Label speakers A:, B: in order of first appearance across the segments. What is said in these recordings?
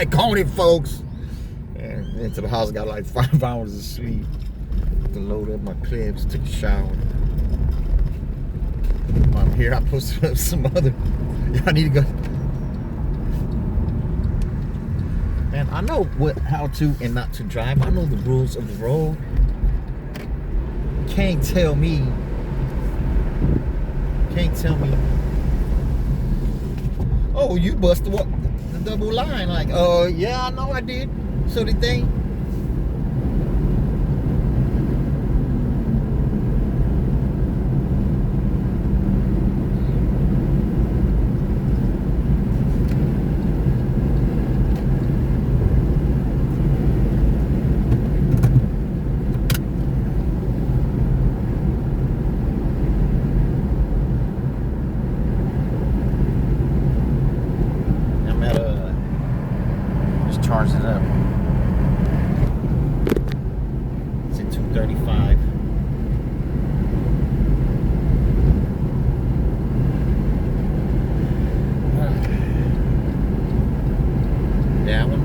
A: back on it, folks. And into the house, got like 5 hours of sleep. To load up my clips, took a shower. I'm here, I posted up some other. Y'all need to go. Man, I know how to and not to drive. I know the rules of the road. Can't tell me. Oh, you busted what? The double line. Like, oh, yeah, I know I did. So did they. Charge it up. It's at 235. That one.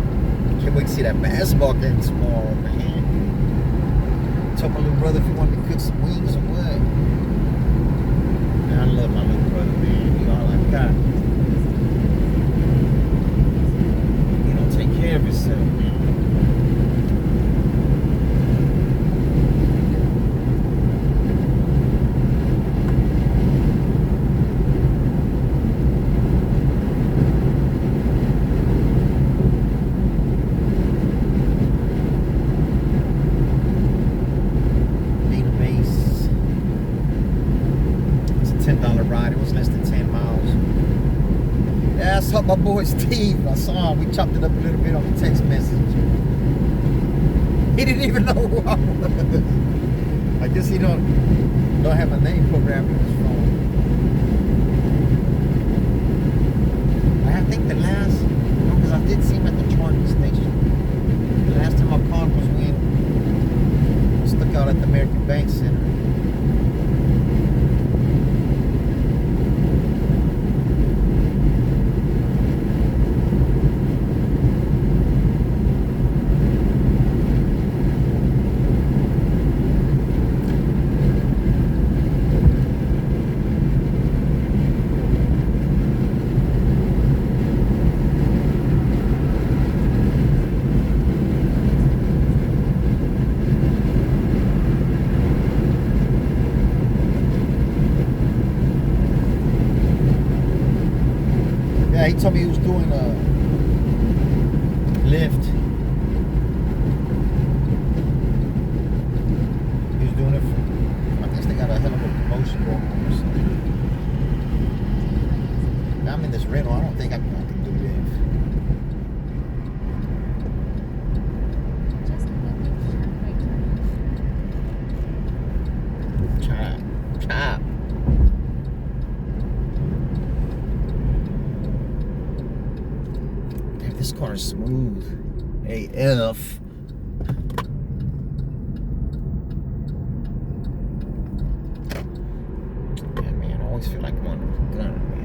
A: Can't wait to see that basketball game tomorrow, man. Told my little brother if he wanted to cook some wings or what. Man, I love my little brother, man. He all I've got. Take care of yourself, man. Need a base. It's a $10 ride. It was less than 10 miles. Yeah, I saw my boy Steve. I saw him. We chopped it up a little bit on the text message. He didn't even know who I was. I guess he don't have a name programmed in his phone. I think the last, because I did see him at the charging station. The last time I called was when I stuck out at the American Bank Center. Yeah, he told me he was doing a Lyft. He was doing it for, I guess they got a hell of a promotion going on or something. Now I'm in this rental, I don't think I can do Lyft. Chop. This car is smooth AF. Yeah, man, I always feel like I'm under a gun, man.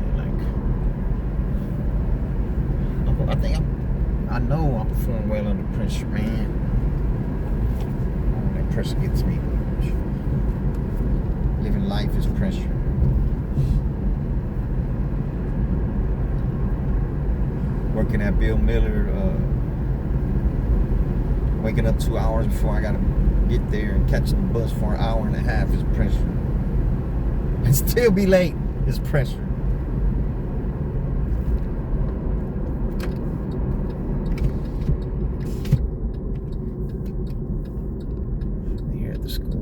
A: I know I perform well under pressure, man. Oh, that pressure gets me. Living life is pressure. Working at Bill Miller, waking up 2 hours before I gotta get there and catching the bus for an hour and a half is pressure. And still be late is pressure. Here at the school.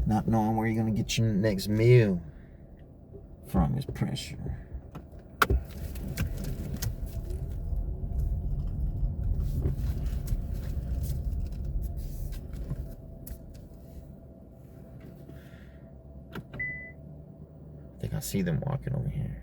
A: Not knowing where you're going to get your next meal from is pressure. I think I see them walking over here.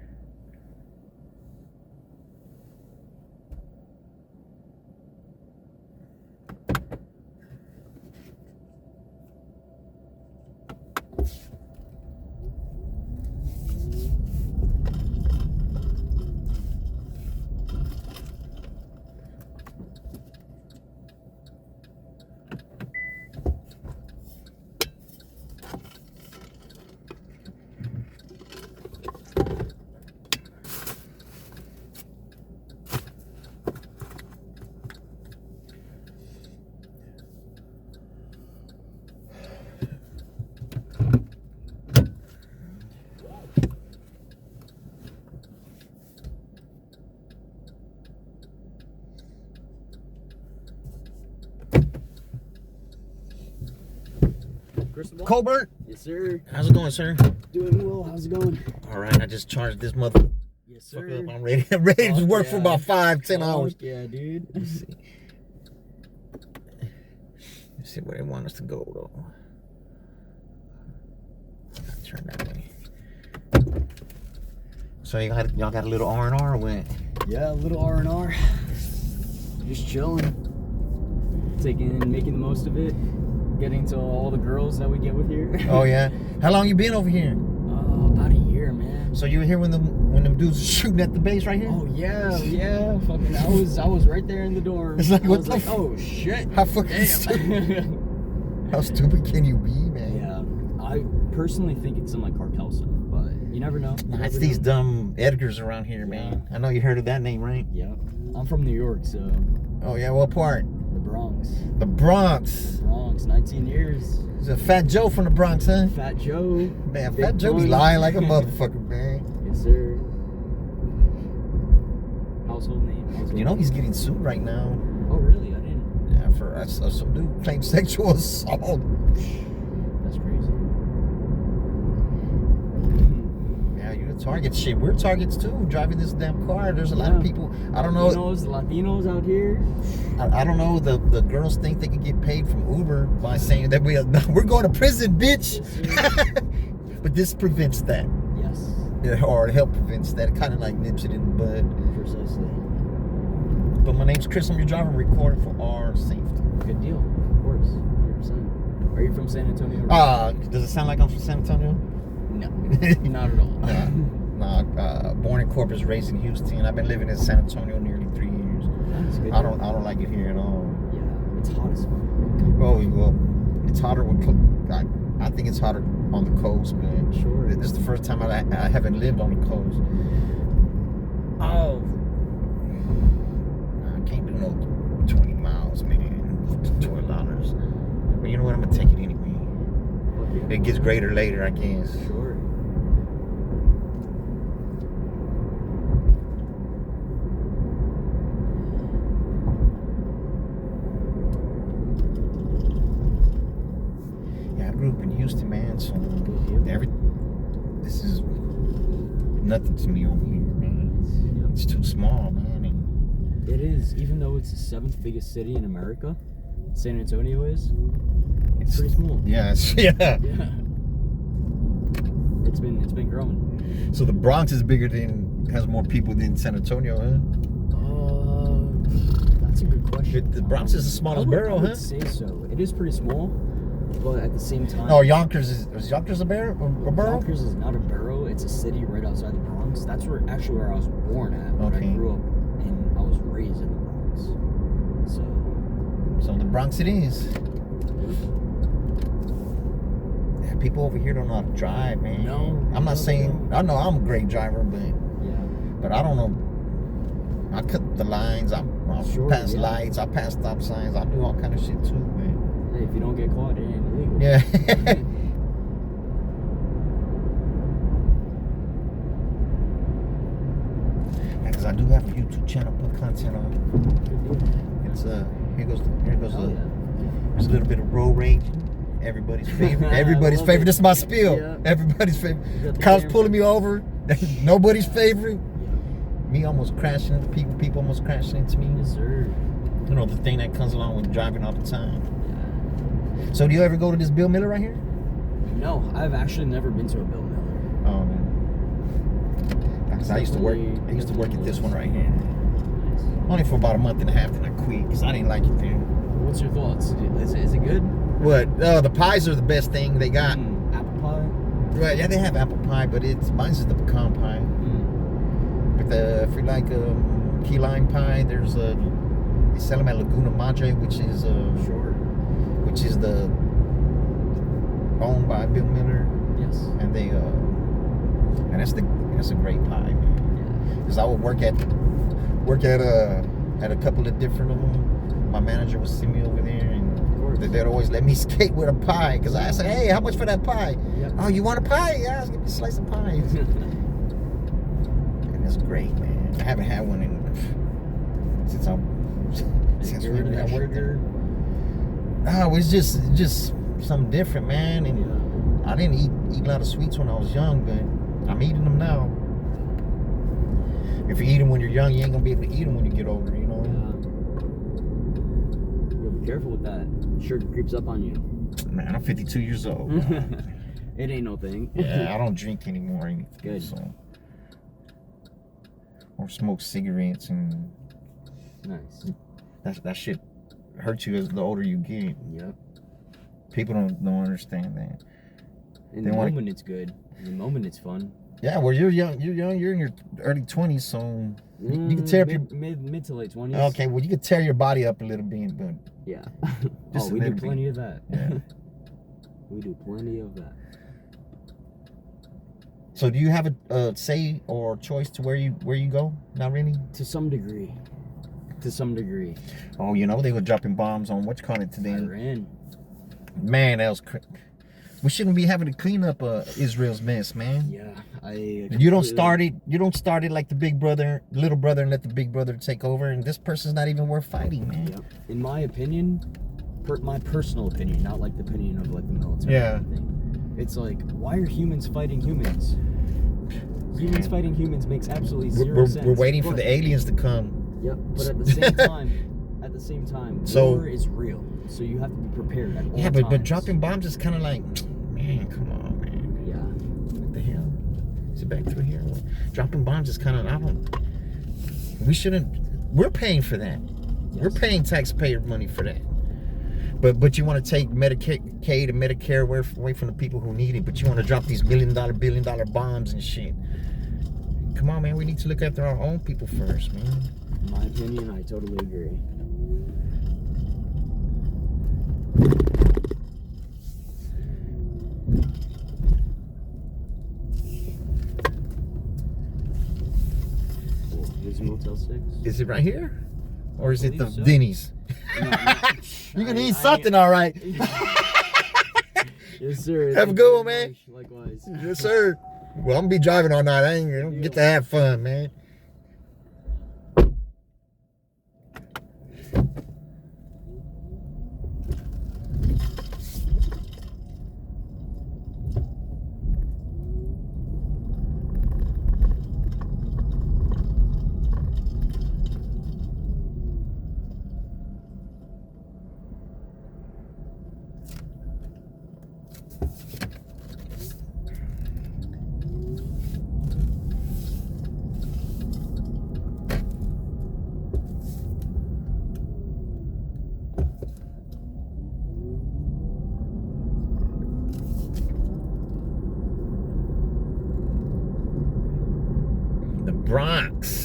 A: Colbert?
B: Yes, sir.
A: How's it going, sir?
B: Doing well. How's it going?
A: All right, I just charged this mother.
B: Yes, sir.
A: I'm ready. I'm ready to work for about 5-10 hours.
B: Yeah, dude.
A: Let's see where they want us to go, though. Turn that way. So y'all got a little R&R or what?
B: Yeah, a little R&R. Just chilling. Making the most of it. Getting to all the girls that we get with here.
A: Oh yeah. How long you been over here?
B: About a year, man.
A: So you were here when them dudes were shooting at the base right here?
B: Oh yeah. Fucking, I was right there in the dorm.
A: It's like, what
B: I was
A: the
B: like, oh shit.
A: How fucking stupid? How stupid can you be, man?
B: Yeah. I personally think it's some like cartel stuff, but you never know.
A: Nah, it's these dumb Edgars around here, man. I know you heard of that name, right?
B: Yeah. I'm from New York, so.
A: Oh yeah, what part?
B: The Bronx.
A: The Bronx.
B: 19 years.
A: It's a Fat Joe from the Bronx, huh?
B: Fat Joe.
A: Man, Fat Joe be lying like a motherfucker, man.
B: Yes, sir. Household name.
A: You know he's getting sued right now.
B: Oh, really? I didn't.
A: Yeah, for some dude claimed sexual assault.
B: That's crazy.
A: Yeah, you're the target. Shit, we're targets too. Driving this damn car. There's a lot of people. I don't know.
B: Latinos out here.
A: I don't know. The girls think they can get paid from Uber by saying that we're going to prison, bitch.
B: Yes,
A: But this prevents that.
B: Yes.
A: Yeah, or it help prevents that. It kind of like nips it in the bud.
B: Precisely.
A: But my name's Chris. I'm your driver. Recording for our safety.
B: Good deal. Of course. 100%. Are you from San Antonio?
A: Does it sound like I'm from San Antonio?
B: No. Not at all.
A: Nah. Born in Corpus, raised in Houston. I've been living in San Antonio nearly 3 years.
B: That's good.
A: I don't like it here at all.
B: Yeah, it's hot as fuck.
A: Well, it's hotter I think it's hotter on the coast, man.
B: Sure.
A: This is the first time I haven't lived on the coast.
B: Oh.
A: I can't do no 20 miles, man. $12. But you know what? I'm gonna take it anyway.
B: Okay.
A: It gets greater later, I guess.
B: Sure.
A: I grew up in Houston, man, so this is nothing to me over here, man. It's too small, man.
B: It is, even though it's the 7th biggest city in America, San Antonio is. It's pretty small.
A: Yeah,
B: Yeah. It's been growing.
A: So the Bronx is has more people than San Antonio, huh?
B: That's a good question.
A: The Bronx is the smallest borough, huh?
B: I would say so. It is pretty small, but at the same time.
A: Oh, Yonkers is Yonkers a borough?
B: Yonkers is not a borough. It's a city right outside the Bronx. That's where I was born at, but I grew up and I was raised in the Bronx.
A: So the Bronx it is. Yeah, people over here don't know how to drive, man.
B: No.
A: I'm not saying I know I'm a great driver, but I don't know. I cut the lines. I pass lights. I pass stop signs. I do all kind of shit too, man.
B: Hey, if you don't get caught, it ain't illegal.
A: Yeah. Because I do have a YouTube channel, put content on. It's here goes there's a little bit of road rage. Everybody's favorite. Everybody's favorite. This is my spiel.
B: Yeah.
A: Everybody's favorite. Cops pulling me over. Nobody's favorite. Me almost crashing into people. People almost crashing into me.
B: Yes, sir.
A: You know, the thing that comes along with driving all the time. So do you ever go to this Bill Miller right here?
B: No, I've actually never been to a Bill Miller.
A: Oh man. Because I used to work at this one right here. Only for about a month and a half, then I quit because I didn't like it there.
B: What's your thoughts? Is it good?
A: What? The pies are the best thing they got.
B: Apple pie?
A: Right, yeah, they have apple pie, but mine's is the pecan pie. But if you like key lime pie, they sell them at Laguna Madre, which is the owned by Bill Miller.
B: Yes.
A: And that's a great pie, man. Because I would work at a couple of different of them. My manager would send me over there, and they'd always let me skate with a pie. Because I say, hey, how much for that pie?
B: Yep.
A: Oh, you want a pie? Yeah, give me a slice of pie. And that's great, man. I haven't had one since really I worked there. Oh, it's just something different, man. And I didn't eat a lot of sweets when I was young, but I'm eating them now. If you eat them when you're young, you ain't gonna be able to eat them when you get older, you know?
B: Yeah. Be careful with that. Sugar creeps up on you.
A: Man, I'm 52 years old.
B: It ain't no thing.
A: Yeah, I don't drink anymore or anything.
B: Good.
A: So. Or smoke cigarettes, and
B: Nice.
A: that shit hurts you as the older you get.
B: Yep.
A: People don't understand that.
B: In the moment it's good. In the moment it's fun.
A: Yeah, well, you're young. You're in your early 20s, so you can tear up your
B: mid to late 20s.
A: Okay, well, you can tear your body up a little bit, but
B: yeah.
A: Just
B: we do plenty of that.
A: Yeah.
B: We do plenty of that.
A: So, do you have a say or choice to where you go? Not really.
B: To some degree.
A: Oh, they were dropping bombs on what's called it today.
B: Iran.
A: Man, that was crazy. We shouldn't be having to clean up Israel's mess, man.
B: Yeah,
A: You don't start it like the little brother, and let the big brother take over. And this person's not even worth fighting, man.
B: Yep. In my opinion, my personal opinion, not like the opinion of like the military.
A: Yeah.
B: It's like, why are humans fighting humans? Humans fighting humans makes absolutely zero sense.
A: We're waiting for the aliens to come.
B: Yep. But at the same time, war is real. So you have to be prepared at all times.
A: Yeah, but dropping bombs is kind of like, man, come on, man.
B: Yeah.
A: What the hell? Is it back through here? Dropping bombs is kind of, we're paying for that. Yes. We're paying taxpayer money for that. But you want to take Medicaid and Medicare away from the people who need it, but you want to drop these billion dollar bombs and shit. Come on, man, we need to look after our own people first, man.
B: In my opinion, I totally agree. Here's Motel 6.
A: Is it right here? Or is it the
B: so.
A: Denny's?
B: No.
A: You can eat something, all right.
B: Yes, sir.
A: Have a good one, man.
B: Likewise.
A: Yes, sir. Well, I'm gonna be driving all night. I don't get to have fun, man. Bronx.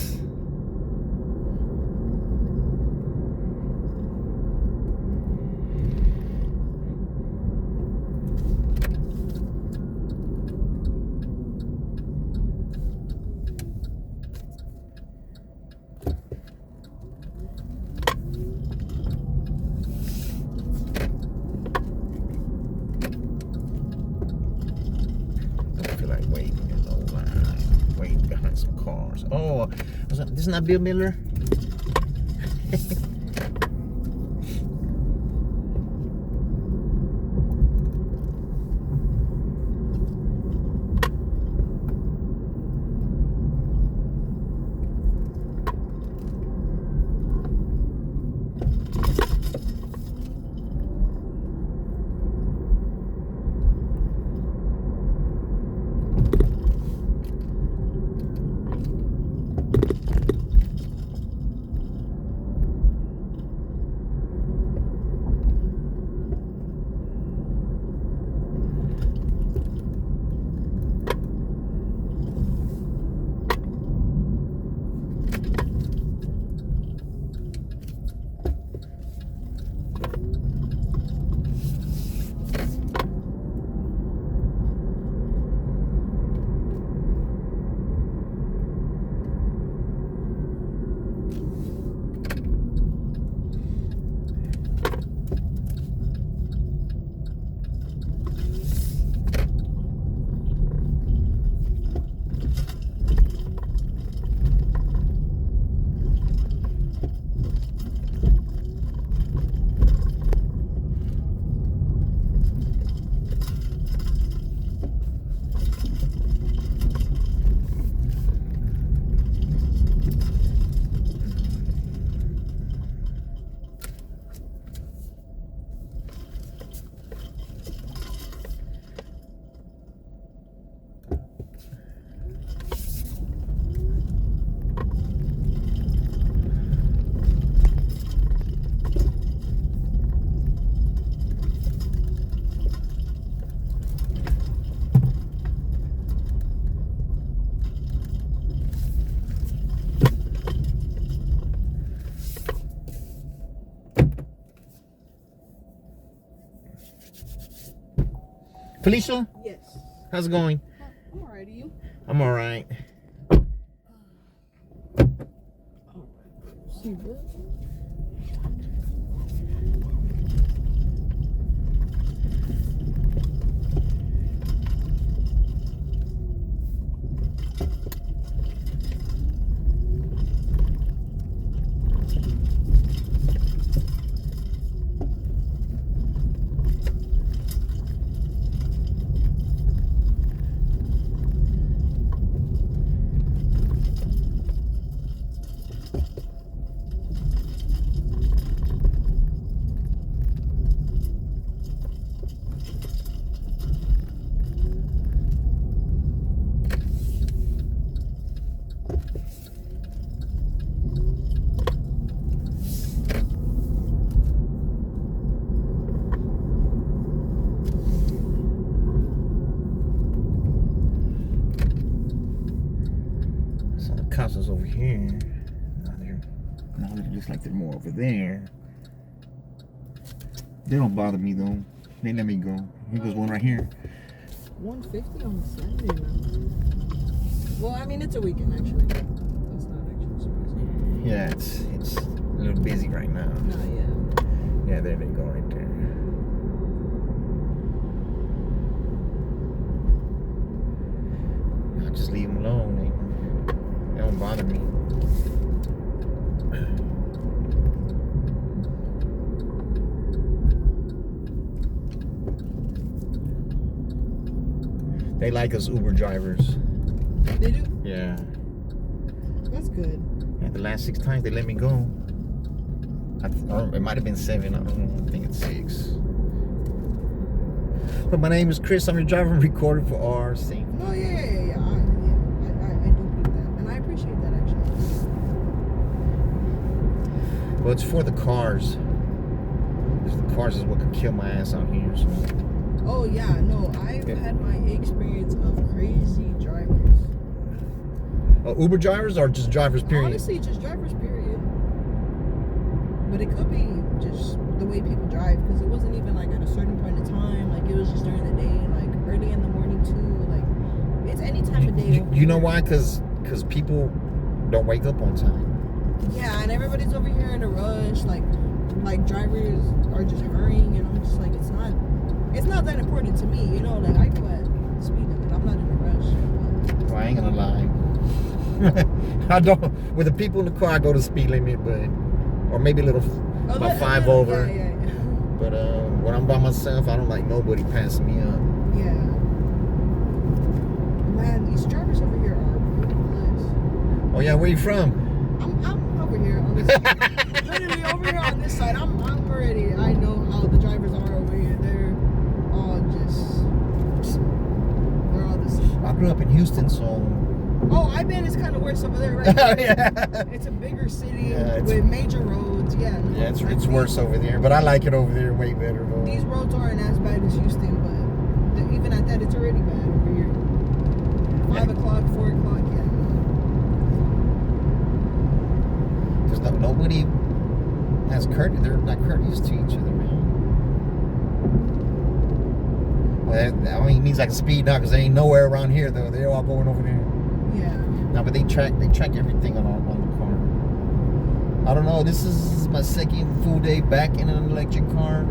A: Some cars. Oh, this is not Bill Miller. Felicia,
C: Yes.
A: how's it going?
C: I'm alright. You?
A: I'm all right.
C: See what?
A: So the cops is over here. Now it looks like they're more over there. They don't bother me though. They let me go. Here goes one right here.
C: 150 on Saturday now. Well, I mean, it's a weekend actually. That's not actually surprising.
A: Yeah, it's a little busy right now.
C: Not yet.
A: Yeah, there they go right there. I'll just leave them alone. They don't bother me. They like us Uber drivers.
C: They do?
A: Yeah.
C: That's good.
A: Yeah, the last 6 times they let me go. It might have been 7. I don't know. I think it's 6. But my name is Chris. I'm your driver and recorder for our safety.
C: No, yeah. I do keep that. And I appreciate that actually.
A: Well, it's for the cars. Because the cars is what could kill my ass out here. So.
C: Oh, yeah. No, I've had my experience of crazy drivers.
A: Uber drivers or just drivers, period?
C: Honestly, just drivers, period. But it could be just the way people drive, because it wasn't even like at a certain point in time. Like, it was just during the day, like early in the morning too. Like, it's any time of day.
A: You know why? Because people don't wake up on time.
C: Yeah, and everybody's over here in a rush. Like drivers are just hurrying, and I'm just like, it's not that important to me, you know. Like, I go at speed limit. I'm not in a rush.
A: Well, I ain't gonna lie. I don't. With the people in the car, I go to speed limit, or maybe a little, about 5 over.
C: Yeah.
A: But when I'm by myself, I don't like nobody passing me up.
C: Yeah. Man, these drivers over here are ruthless.
A: Oh yeah, where you from?
C: I'm over here on this side. Literally over here on this side. I'm already. I know how the drivers are over here. They're all the same.
A: I grew up in Houston, so.
C: Oh, I bet it's kind of worse over there, right?
A: Yeah.
C: It's a bigger city
A: Yeah,
C: with major roads. Yeah. No,
A: Yeah, it's worse over there, but I like it over there way better. Though.
C: These roads aren't as bad as Houston, but even at that, it's already bad over here. 5 o'clock, 4 o'clock, yeah.
A: Because nobody has courtesy. They're not courteous to each other, man. Well, I mean, it means I can speed now because there ain't nowhere around here though. They're all going over there.
C: Yeah.
A: No, but they track everything on the car. I don't know. This is my second full day back in an electric car.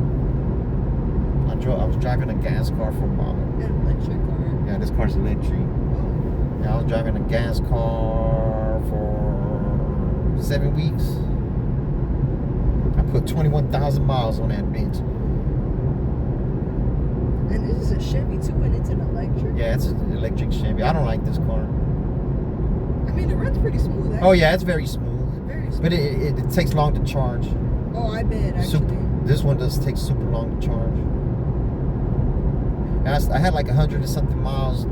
A: I was driving a gas car for a while.
C: An electric car.
A: Yeah, this car's electric.
C: Oh.
A: Yeah, I was driving a gas car for 7 weeks. I put 21,000 miles on that bitch.
C: And this is a Chevy too, and it's an electric.
A: Yeah, it's an electric Chevy. I don't like this car.
C: I mean, it runs pretty smooth. Actually.
A: Oh yeah, it's very smooth.
C: Very smooth.
A: But it takes long to charge.
C: Oh, I bet actually.
A: This one does take super long to charge. I had like 100 and something miles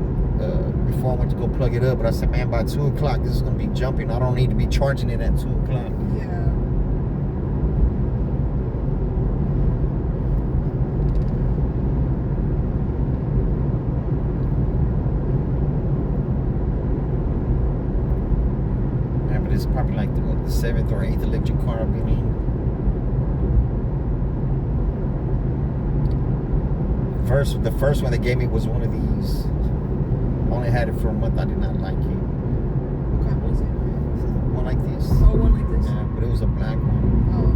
A: before I went to go plug it up, but I said, man, by 2 o'clock this is gonna be jumping. I don't need to be charging it at 2 o'clock.
C: Yeah.
A: Yeah, but it's probably like the 7th or 8th electric car I've been in. first one they gave me was one of these. I only had it for a month. I did not like it.
C: What kind was it?
A: One like this.
C: Oh, one like this?
A: Yeah, but it was a black one.
C: Oh,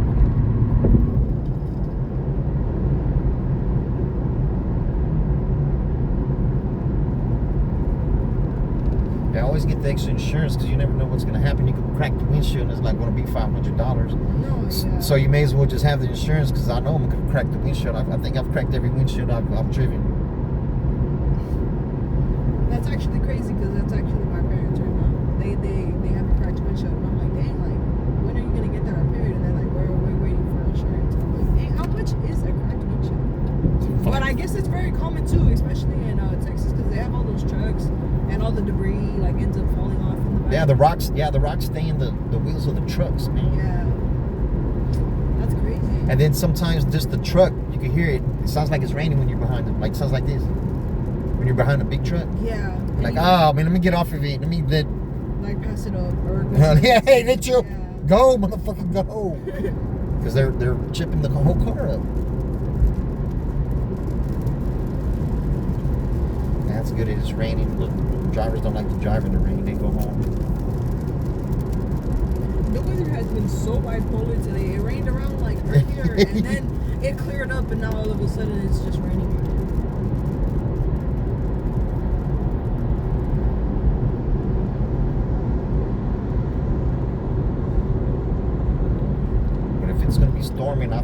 A: I always get the extra insurance because you never know what's going to happen. You could crack the windshield and it's like going to be $500.
C: no, yeah.
A: So you may as well just have the insurance because I know I'm going to crack the windshield. I think I've cracked every windshield I've driven.
C: That's actually crazy because that's actually my parents right now. They have a cracked windshield, and I'm like, dang, like, when are you gonna get that repaired? And they're like, we're waiting for insurance. And I'm like, dang, how much is a cracked windshield? But I guess it's very common too, especially in Texas, because they have all those trucks and all the debris like ends up falling off in the back.
A: Yeah, the rocks stay in the wheels of the trucks, man.
C: Yeah, that's crazy.
A: And then sometimes just the truck, you can hear it. It sounds like it's raining when you're behind it. Like, it sounds like this. When you're behind a big truck.
C: Yeah.
A: Like,
C: And
A: oh, man, let me get off of it.
C: like pass it up or go.
A: Yeah, hey, let you
C: Yeah.
A: go, motherfucker, go. Because they're chipping the whole car up. That's good. It's raining. Look, drivers don't like to drive in the rain. They go home.
C: The weather has been so bipolar today. It rained around like earlier, and then it cleared up, and now all of a sudden it's just raining again.
A: But if it's going to be storming, I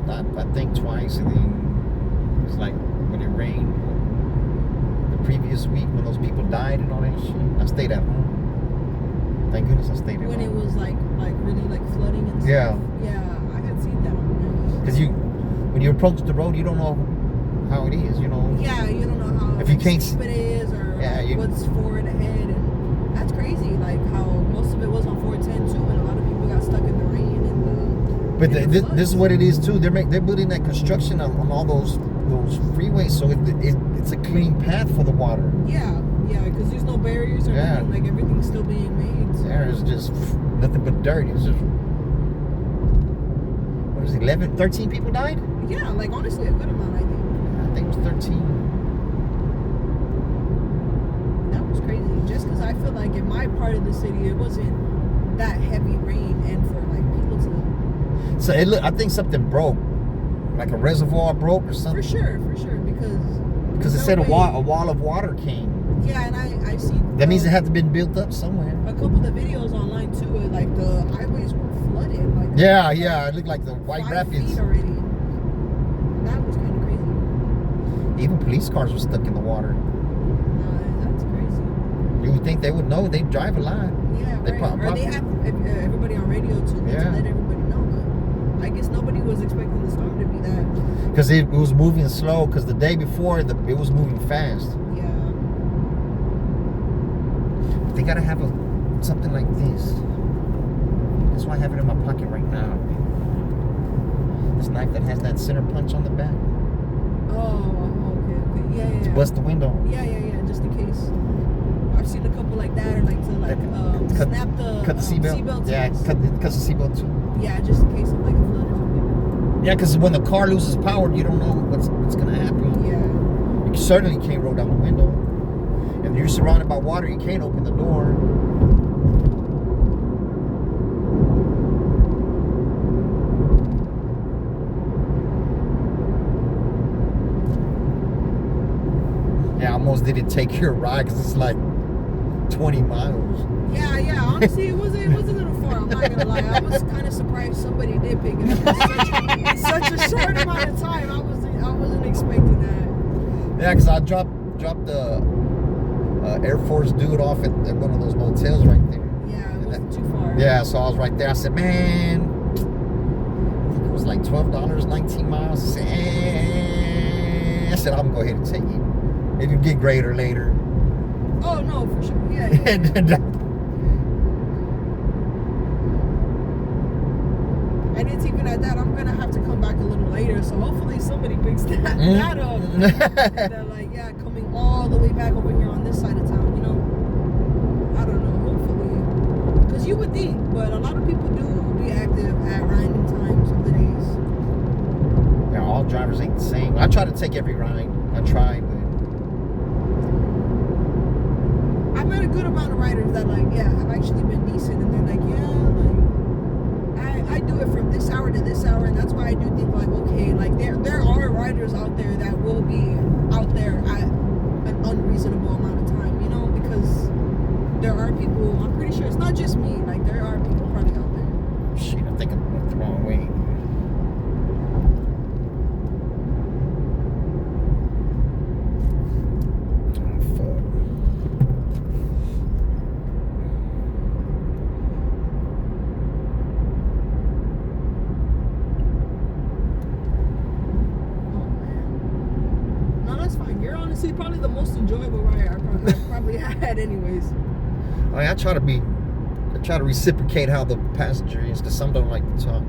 A: think twice. And then it's like when it rained the previous week when those people died and all that shit. I stayed at home. Thank goodness I stayed at
C: When it
A: home.
C: was like really like flooding and stuff.
A: Yeah.
C: Yeah, I had seen that on the news.
A: Because when you approach the road, you don't know how it is, you know.
C: Yeah, you don't know how
A: If you can't
C: steep it is or
A: Yeah,
C: like, what's forward ahead, and that's crazy. Like how most of it was on 410 too, and a lot of people got stuck in the rain and the.
A: But
C: and the
A: this is what it is too. They're building that construction on all those freeways, so it's a clean path for the water.
C: Yeah, because there's no barriers or
A: Yeah.
C: anything. Like everything's still being made. So.
A: There's just nothing but dirt. It's just, what is it, 13 people died?
C: Yeah, like honestly, a good amount, I think.
A: I think it was 13.
C: That was crazy. Just because I feel like in my part of the city, it wasn't that heavy rain, and for like people to.
A: So I think something broke, like a reservoir broke or something.
C: For sure, because
A: Because it
C: no
A: said a
C: way-
A: wall of water came.
C: Yeah, and I see.
A: That means it had to been built up somewhere.
C: a couple of videos online too. Like the highways were flooded. Like
A: Yeah, it looked like the White
C: 5
A: Rapids.
C: feet already. That was kind of crazy.
A: Even police cars were stuck in the water.
C: That's crazy.
A: You would think they would know. They drive a lot.
C: Yeah,
A: They
C: right.
A: probably-
C: Or they have everybody on radio to
A: Yeah.
C: let everybody know. But I guess nobody was expecting the storm to be that.
A: Because it was moving slow. Because the day before, it was moving fast.
C: Yeah.
A: They gotta have something like this. That's why I have it in my pocket right now. This knife that has that center punch on the back
C: Oh, okay. Yeah.
A: to bust the window.
C: Yeah, just in case. I've seen a couple like that, or like to like snap the
A: cut the seatbelt.
C: seatbelt.
A: Yeah,
C: yes.
A: cut the seatbelt too.
C: Yeah, just in case of like a flood or something.
A: Yeah, because when the car loses power, you don't know what's gonna happen.
C: Yeah.
A: You certainly can't roll down the window. If you're surrounded by water, you can't open the door. Yeah, I almost didn't take your ride because it's like 20 miles.
C: Yeah. Honestly, it was a little far. I'm not gonna lie. I was kind of surprised somebody did pick it up in such a short amount of time. I wasn't expecting that.
A: Yeah, because I dropped the Air Force dude off at one of those motels right there.
C: Yeah, it wasn't too far.
A: Yeah, so I was right there. I said, man, I think it was like $12, 19 miles. I said, I'm going to go ahead and take it. It'll get greater later.
C: Oh no, for sure. Yeah. And it's even at that, I'm gonna have to come back a little later. So hopefully somebody picks that up. And they're like, yeah, coming all the way back over here on this side of town. You know, I don't know. Hopefully, because you would think, but a lot of people do be active at random times of the days.
A: Yeah, all drivers ain't the same. I try to take every ride. I try, but
C: I've met a good amount of riders that like, yeah, have actually been decent, and they're like, yeah, like I do it from this hour to this hour, and that's why I do think like, okay, like there are riders out there that will be out there at an unreasonable amount of time, you know, because there are people. I'm pretty sure it's not just me. Like there are people probably out there.
A: shit, I think I went the wrong way. Oh, fuck.
C: Oh man. No, that's fine. You're honestly probably the most enjoyable rider I probably had, anyways.
A: I try to reciprocate how the passenger is, because some don't like to talk.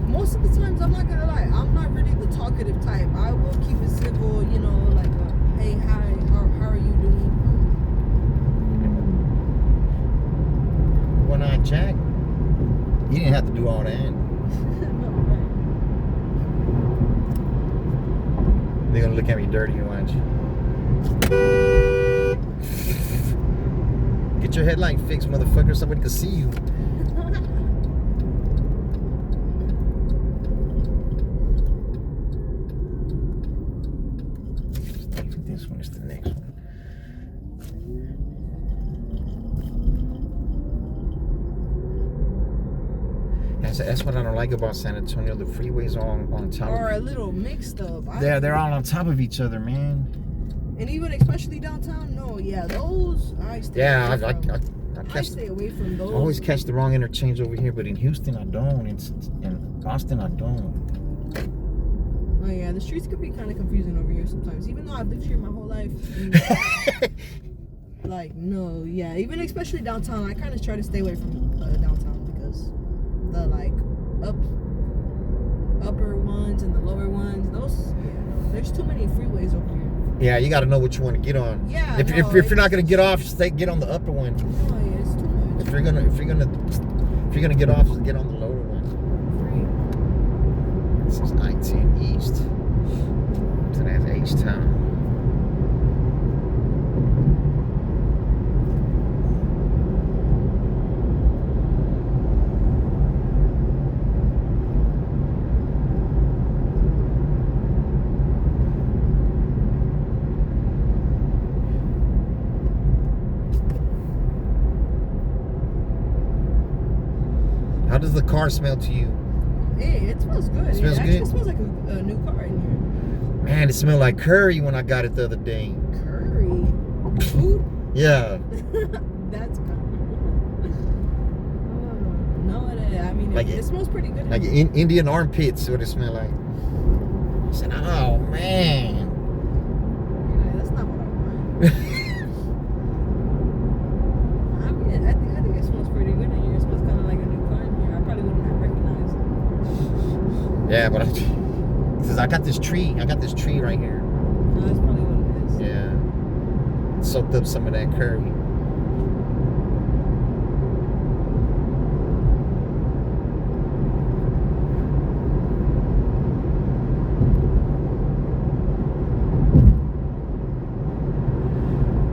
C: Most of the times, I'm not gonna lie, I'm not really the talkative type. I will keep it civil, you know, like, hey, hi, how are you doing?
A: Why not, Jack? You didn't have to do all that.
C: No, right.
A: They're gonna look at me dirty and watch. Get your headlight fixed, motherfucker. Somebody can see you. This one is the next one. That's what I don't like about San Antonio. The freeways are on top.
C: Or a little mixed up.
A: They're all on top of each other, man.
C: And even especially downtown, no, yeah, those I stay
A: Yeah,
C: away from.
A: I
C: I stay away from those.
A: I always catch the wrong interchange over here, but in Houston I don't. In Austin I don't.
C: Oh yeah, the streets could be kind of confusing over here sometimes. Even though I've lived here my whole life. Like, no, yeah, even especially downtown, I kind of try to stay away from downtown because the like upper ones and the lower ones, those, yeah, there's too many freeways over here.
A: Yeah, you got to know what you want to get on.
C: Yeah.
A: If you're not gonna get off, get on the upper one.
C: Oh yeah, it's too much.
A: If you're gonna get off, just get on the lower one. This is I-10 East. So that's H-Town. How does the car smell to you?
C: Hey, it smells good.
A: It smells
C: actually
A: good?
C: smells like a new car in here.
A: Man, it smelled like curry when I got it the other day.
C: Curry. Food?
A: Yeah.
C: That's good. No, I mean,
A: Like
C: it smells pretty good.
A: Like Indian armpits, what it smelled like. I said, oh man.
C: Yeah, that's not what I want. I mean, I think it smells pretty good in here. It smells kind of like a new car in here. I probably wouldn't have recognized it.
A: Yeah, but because I got this tree right here.
C: No, that's probably what it is.
A: Yeah. Soaked up some of that curry.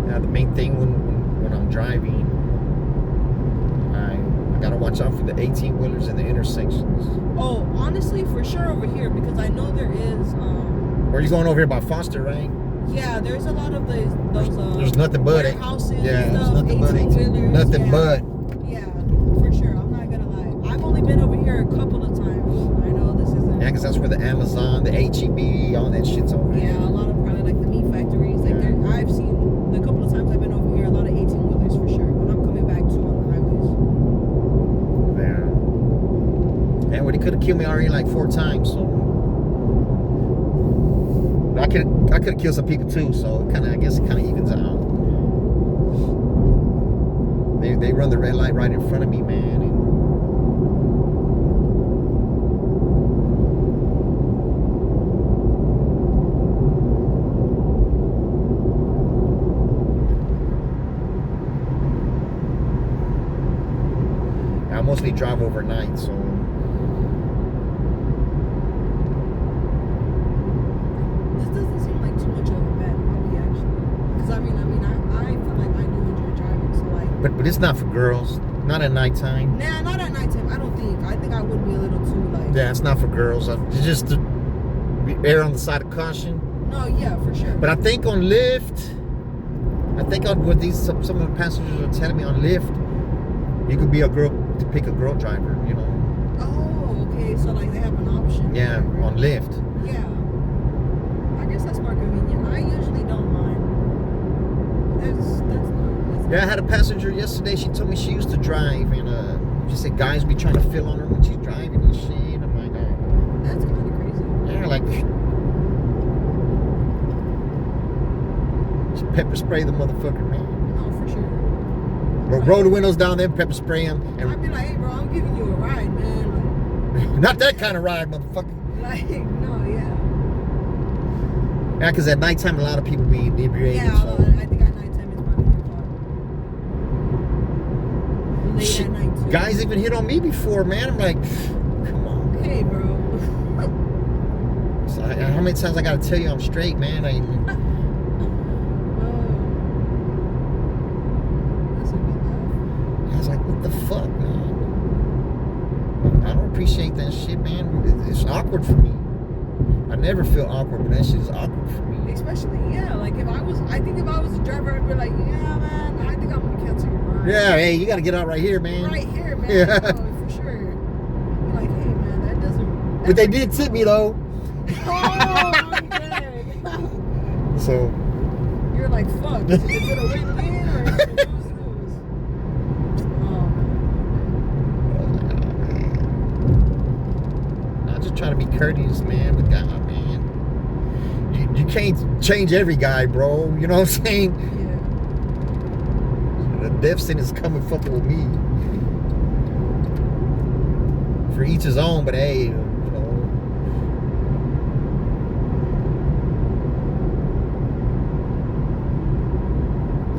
A: Now the main thing when I'm driving, I gotta watch out for the 18-wheelers in the intersections.
C: Oh, honestly, for sure over here, because I know there is.
A: Or you going over here by Foster, right?
C: Yeah, there's a lot of those.
A: There's nothing but it.
C: warehouses.
A: Yeah, there's
C: stuff,
A: nothing but it.
C: 18-wheelers,
A: Nothing
C: yeah.
A: but.
C: Yeah, for sure. I'm not gonna lie. I've only been over here a couple of times. I know this isn't.
A: Yeah, because that's where the Amazon, the HEB, all that shit's over there.
C: Yeah, a lot of probably like the meat factories. Like I've seen the couple of times I've been over here, a lot of 18-wheelers for sure. When I'm coming back too on the highways.
A: Yeah. And well, he could have killed me already like 4 times. So I could have killed some people too. So I guess it kind of evens out. They run the red light right in front of me, man. And I mostly drive overnight, so
C: This doesn't seem like
A: But it's not for girls. Not at nighttime.
C: Nah, not at nighttime. I don't think. I think I would be a little too like.
A: Yeah, it's not for girls. It's just to err on the side of caution.
C: No, yeah, for sure.
A: But I think on Lyft, what some of the passengers are telling me on Lyft, you could be a girl to pick a girl driver. You know.
C: Oh, okay. So like they have an option.
A: Yeah,
C: right?
A: on Lyft.
C: Yeah. I guess that's more convenient. I usually don't mind. That's
A: Yeah, I had a passenger yesterday. She told me she used to drive, and she said guys be trying to fill on her when she's driving and shit. I'm like, oh.
C: That's kind of crazy.
A: Yeah, like just pepper spray the motherfucker, man.
C: No, for sure.
A: Roll the windows down, then pepper spray him,
C: I'd
A: and
C: be like, hey, bro, I'm giving you a ride, man.
A: not that kind of ride, motherfucker.
C: Like no, yeah.
A: Yeah, because at nighttime a lot of people be inebriated.
C: Yeah,
A: So.
C: I think at nighttime it's probably more fun. Late
A: Shit,
C: at night too.
A: guys even hit on me before, man. I'm like, come on.
C: Hey, bro.
A: So how many times I gotta tell you I'm straight, man?
C: That's a good laugh.
A: I was like, what the fuck, man? I don't appreciate that shit, man. It's awkward for me. I never feel awkward, but that shit is awkward for me.
C: Especially, yeah, like I think if I was a driver, I'd be like, yeah, man, I think I'm gonna cancel your ride.
A: Yeah, hey, you gotta get out right here, man.
C: Right here, man.
A: Yeah.
C: No, for sure. Be like, hey, man, that doesn't.
A: But they did tip me though.
C: Oh, I'm dead.
A: So
C: You're like, fuck. Is it a win-win or is it a lose-lose? Oh,
A: I just try to be courteous, man, with God, man. You can't change every guy, bro. You know what I'm saying?
C: yeah.
A: The death sentence coming fucking with me. For each his own, but hey, you know.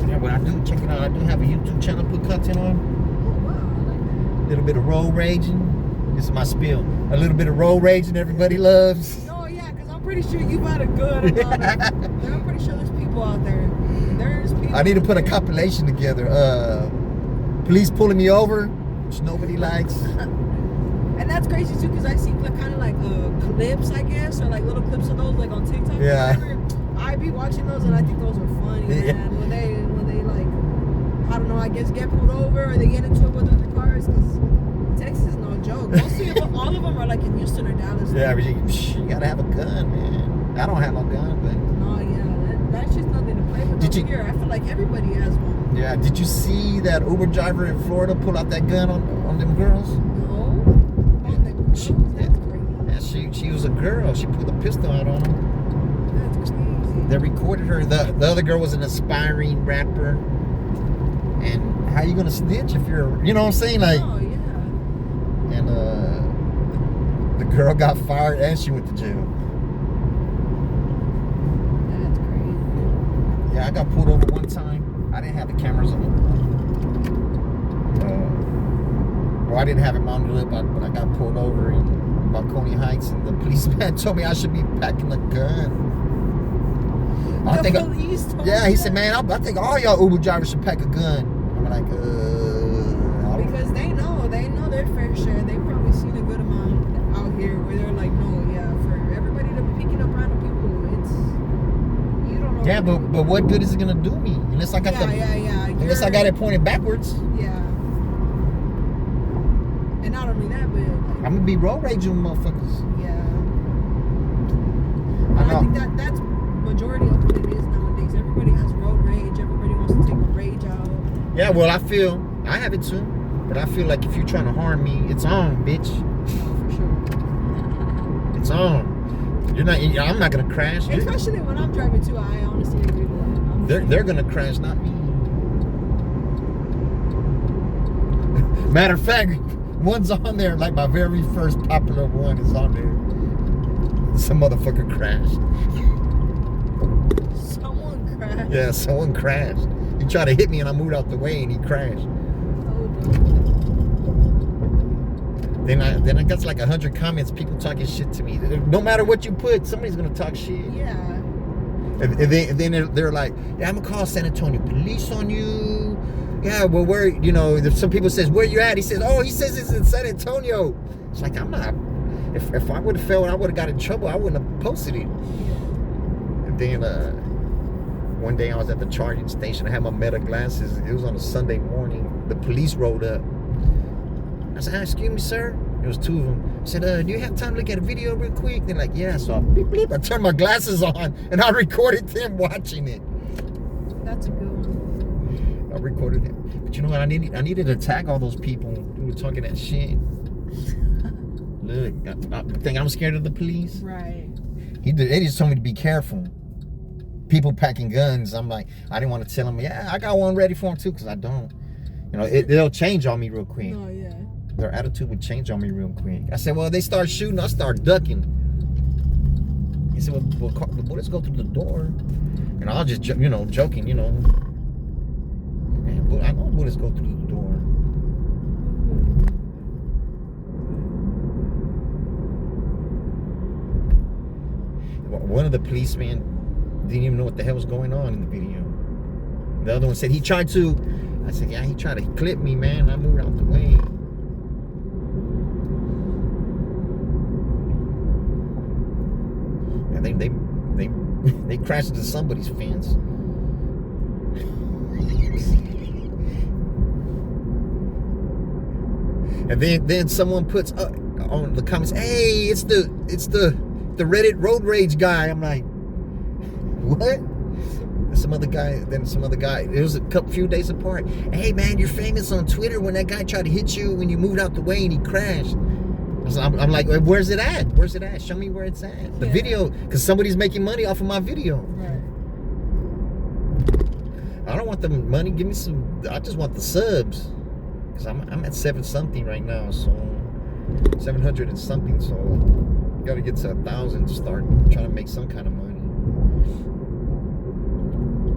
A: Yeah, what I do, check it out. I do have a YouTube channel, put content on.
C: Oh, wow, I like that.
A: A little bit of road raging. This is my spiel. A little bit of road raging everybody loves.
C: No, yeah, because I'm pretty sure you've had a good amount of. I'm pretty sure there's people out there. There's people.
A: I need to
C: out
A: put a
C: there.
A: compilation together. Police pulling me over, which nobody likes.
C: And that's crazy too, because I see kind of like clips, I guess, or like little clips of those, like on TikTok. or
A: Yeah.
C: whatever. I be watching those, and I think those are funny,
A: Yeah.
C: man. When they like, I don't know, I guess get pulled over or they get into it with other cars, because Texas is no joke. Mostly, all of them are like in Houston or Dallas.
A: Yeah, but you gotta have a gun, man. I don't have no gun, but
C: No, yeah, that's just nothing to play with.
A: Did
C: over
A: you-
C: here, I feel like everybody has one.
A: yeah. Did you see that Uber driver in Florida pull out that gun on them girls?
C: No, on the girls, that's crazy.
A: Yeah, she was a girl. She put a pistol out on them.
C: That's crazy.
A: They recorded her. The other girl was an aspiring rapper. And how you gonna snitch if you're, you know what I'm saying? Like,
C: Oh yeah.
A: and the girl got fired and she went to jail.
C: That's crazy.
A: Yeah, I got pulled over one time. I didn't have the cameras on. Or I didn't have it mounted up, but I got pulled over in Balcony Heights, and the policeman told me I should be packing a gun. I
C: The
A: think,
C: police told
A: yeah,
C: you
A: he said,
C: that?
A: man, I think all y'all Uber drivers should pack a gun. I'm like, I don't-
C: Because they know their fair share. They've probably seen a good amount out here where they're like, no, yeah, for everybody to be picking up random people, you don't know.
A: yeah, but what good is it gonna do me unless I got
C: yeah.
A: unless I got it pointed backwards?
C: Yeah. And not only that, but like,
A: I'm gonna be road raging with motherfuckers.
C: yeah.
A: I
C: And I
A: know.
C: think that's majority of what it is nowadays. Everybody has road rage. Everybody wants to take a rage out.
A: Yeah, well, I have it too, but I feel like if you're trying to harm me, it's on, bitch.
C: Oh, for sure.
A: It's on. I'm not gonna crash.
C: Especially when I'm driving too. I honestly agree with that.
A: They're gonna crash, not me. Matter of fact, one's on there. Like my very first popular one is on there. Some motherfucker crashed.
C: Someone crashed.
A: Yeah, someone crashed. He tried to hit me and I moved out the way and he crashed.
C: Oh,
A: Then I got like 100 comments, people talking shit to me. No matter what you put, somebody's gonna talk shit.
C: yeah.
A: And then they're like, yeah, I'm gonna call San Antonio police on you. yeah, well, where, you know, some people says, where you at? He says, oh, he says it's in San Antonio. It's like, I'm not, if I would have felt I would have got in trouble, I wouldn't have posted it. And then one day I was at the charging station. I had my Meta glasses. It was on a Sunday morning. The police rolled up. I said, excuse me, sir. There was two of them. I said, do you have time to look at a video real quick? They're like, yeah. So beep, beep. I turned my glasses on and I recorded them watching it.
C: That's a good one.
A: I recorded it. But you know what? I needed to tag all those people who were talking that shit. Look, I think I'm scared of the police.
C: Right.
A: They just told me to be careful. People packing guns. I'm like, I didn't want to tell them, yeah, I got one ready for them too, because I don't. You know, they'll change on me real quick.
C: Oh, yeah.
A: Their attitude would change on me real quick. I said, well, they start shooting, I start ducking. He said, well, the bullets go through the door. And I was just, you know, joking, you know. Man, I know bullets go through the door. One of the policemen didn't even know what the hell was going on in the video. The other one said he tried to. I said, yeah, he tried to clip me, man. I moved out the way. And they crashed into somebody's fence. And then someone puts on the comments, hey, it's the Reddit road rage guy. I'm like, what? Some other guy. It was a few days apart. Hey man, you're famous on Twitter when that guy tried to hit you when you moved out the way and he crashed. I'm like, where's it at? Where's it at? Show me where it's at. The video, because somebody's making money off of my video.
C: Right.
A: I don't want the money. Give me some. I just want the subs. Because I'm at 7-something right now, so 700 and something. So you got to get to 1,000 to start trying to make some kind of money.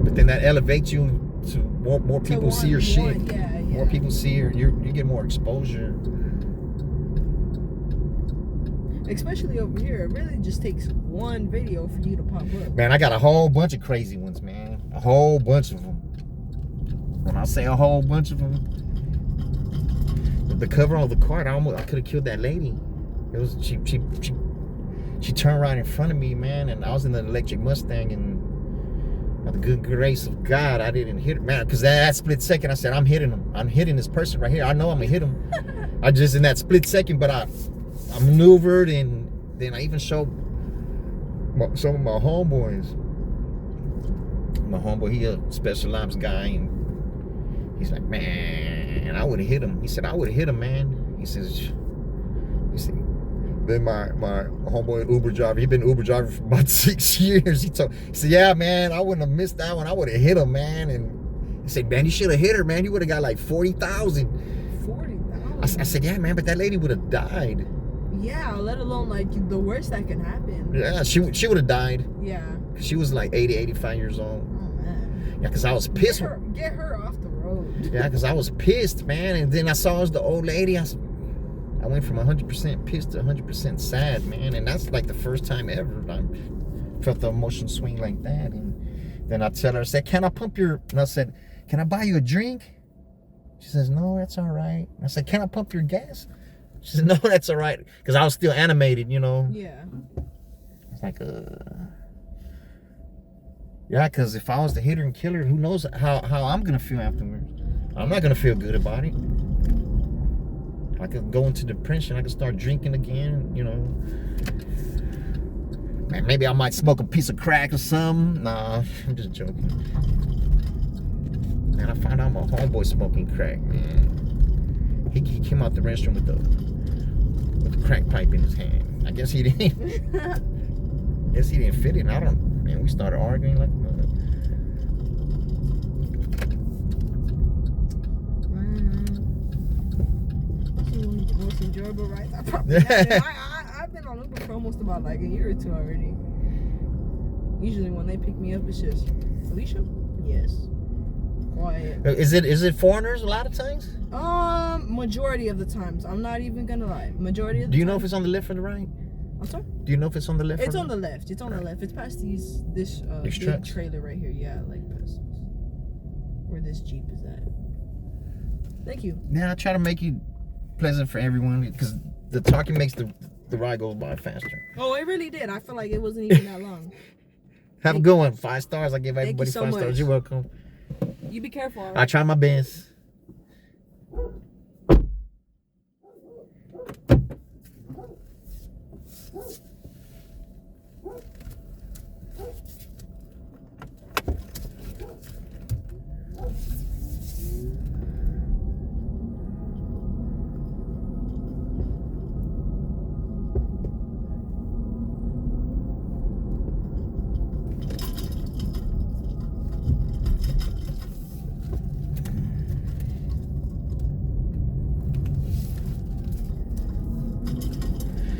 A: But then that elevates you to more people see your shit.
C: Yeah.
A: More people see you get more exposure.
C: Especially over here, it really just takes one video for you to pop up.
A: Man, I got a whole bunch of crazy ones, man. A whole bunch of them. When I say a whole bunch of them, the cover on the card, I could have killed that lady. It was she turned right in front of me, man, and I was in the electric Mustang, and by the good grace of God, I didn't hit her, man. Because that split second, I said, I'm hitting him. I'm hitting this person right here. I know I'm gonna hit him. I just in that split second, but I maneuvered, and then I even showed some of my homeboys. My homeboy, he a special ops guy, and he's like, man, I would have hit him. He said, I would have hit him, man. He says, then my homeboy Uber driver, he been Uber driver for about 6 years. He said, yeah, man, I wouldn't have missed that one. I would have hit him, man. And he said, man, you should have hit her, man. You would have got like 40,000.
C: 40,000.
A: I said, yeah, man, but that lady would have died.
C: Yeah, let alone like the worst that can happen.
A: Yeah, she would have died.
C: Yeah.
A: She was like 80, 85 years old.
C: Oh man.
A: Yeah, because I was pissed.
C: Get her off the road.
A: Yeah, because I was pissed, man. And then I saw it was the old lady. I went from 100% pissed to 100% sad, man. And that's like the first time ever I felt the emotion swing like that. And then I tell her, I said, can I pump your... And I said, can I buy you a drink? She says, no, that's all right. I said, can I pump your gas? She said, no, that's all right. Because I was still animated, you know.
C: Yeah.
A: It's like, yeah, because if I was to hit her and kill her, who knows how I'm going to feel afterwards. I'm not going to feel good about it. I could go into depression. I could start drinking again, you know. Man, maybe I might smoke a piece of crack or something. Nah, I'm just joking. Man, I found out my homeboy smoking crack, man. He came out the restroom with the crack pipe in his hand. I guess he didn't. Guess he didn't fit it. I don't. Man, we started arguing like.
C: Most enjoyable rides I probably had. I've been on Uber for almost about like a year or two already. Usually when they pick me up, it's just Felicia. Yes. Quiet.
A: Is it foreigners a lot of times?
C: Majority of the times. I'm not even gonna lie. Majority of the
A: Do you know if it's on the left or the right?
C: I'm sorry?
A: Do you know if it's on the left?
C: It's on the left. It's on the left. It's past this big
A: trucks?
C: trailer right here. Yeah, like past where this Jeep is at. Thank you.
A: Now I try to make it pleasant for everyone because the talking makes the ride go by faster.
C: Oh, it really did. I feel like it wasn't even that long.
A: Have a good one. 5 stars. I give everybody
C: so
A: 5
C: much.
A: stars. You're welcome.
C: You be careful. All
A: I
C: right?
A: try my best.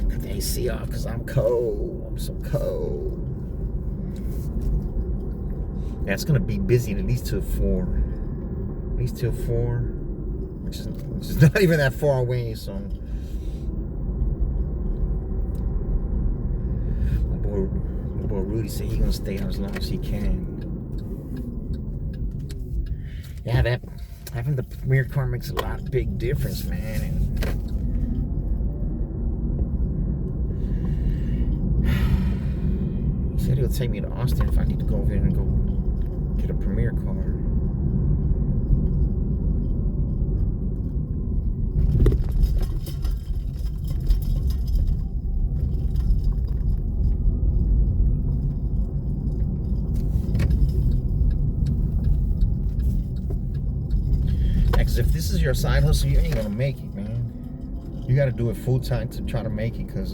A: Cut the AC off because I'm cold. I'm so cold. Yeah, it's gonna be busy at least till 4. At least till 4, which is not even that far away. So my boy Rudy said he's gonna stay out as long as he can. Yeah, that having the Premier car makes a lot of big difference, man. And he said he'll take me to Austin if I need to go over there and go get a Premier car. Because if this is your side hustle, you ain't gonna make it, man. You gotta do it full time to try to make it because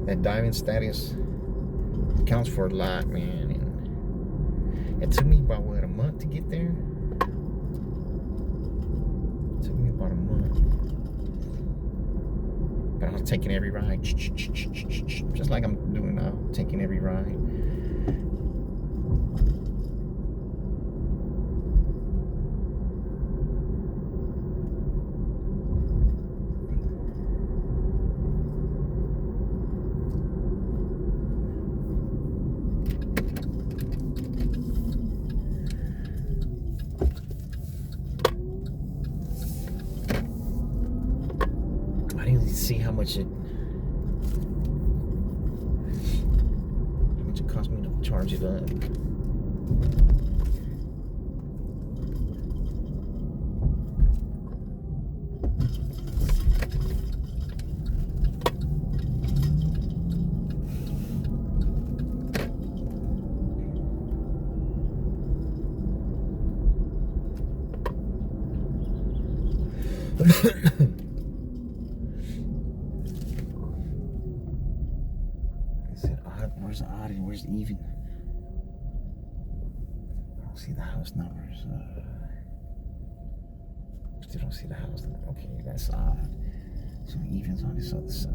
A: that diamond status counts for a lot, man. And it took me about, what, a month to get there? It took me about a month. But I was taking every ride. Just like I'm doing now, taking every ride. I didn't see how much it cost me to charge it up. Where's the odd and where's the even? I don't see the house numbers. Still don't see the house. Okay, that's odd. So even's on this other side.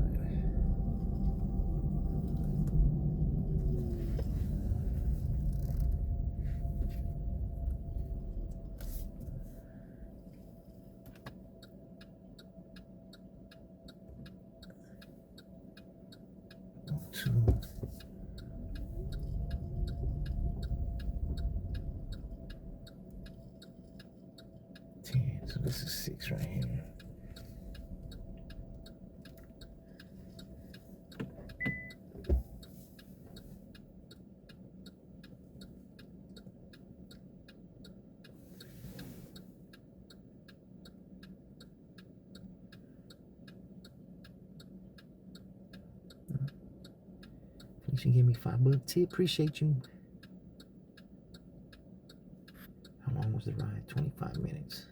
A: Two. 10. So this is 6 right here. You should give me $5 tip. Appreciate you. How long was the ride? 25 minutes.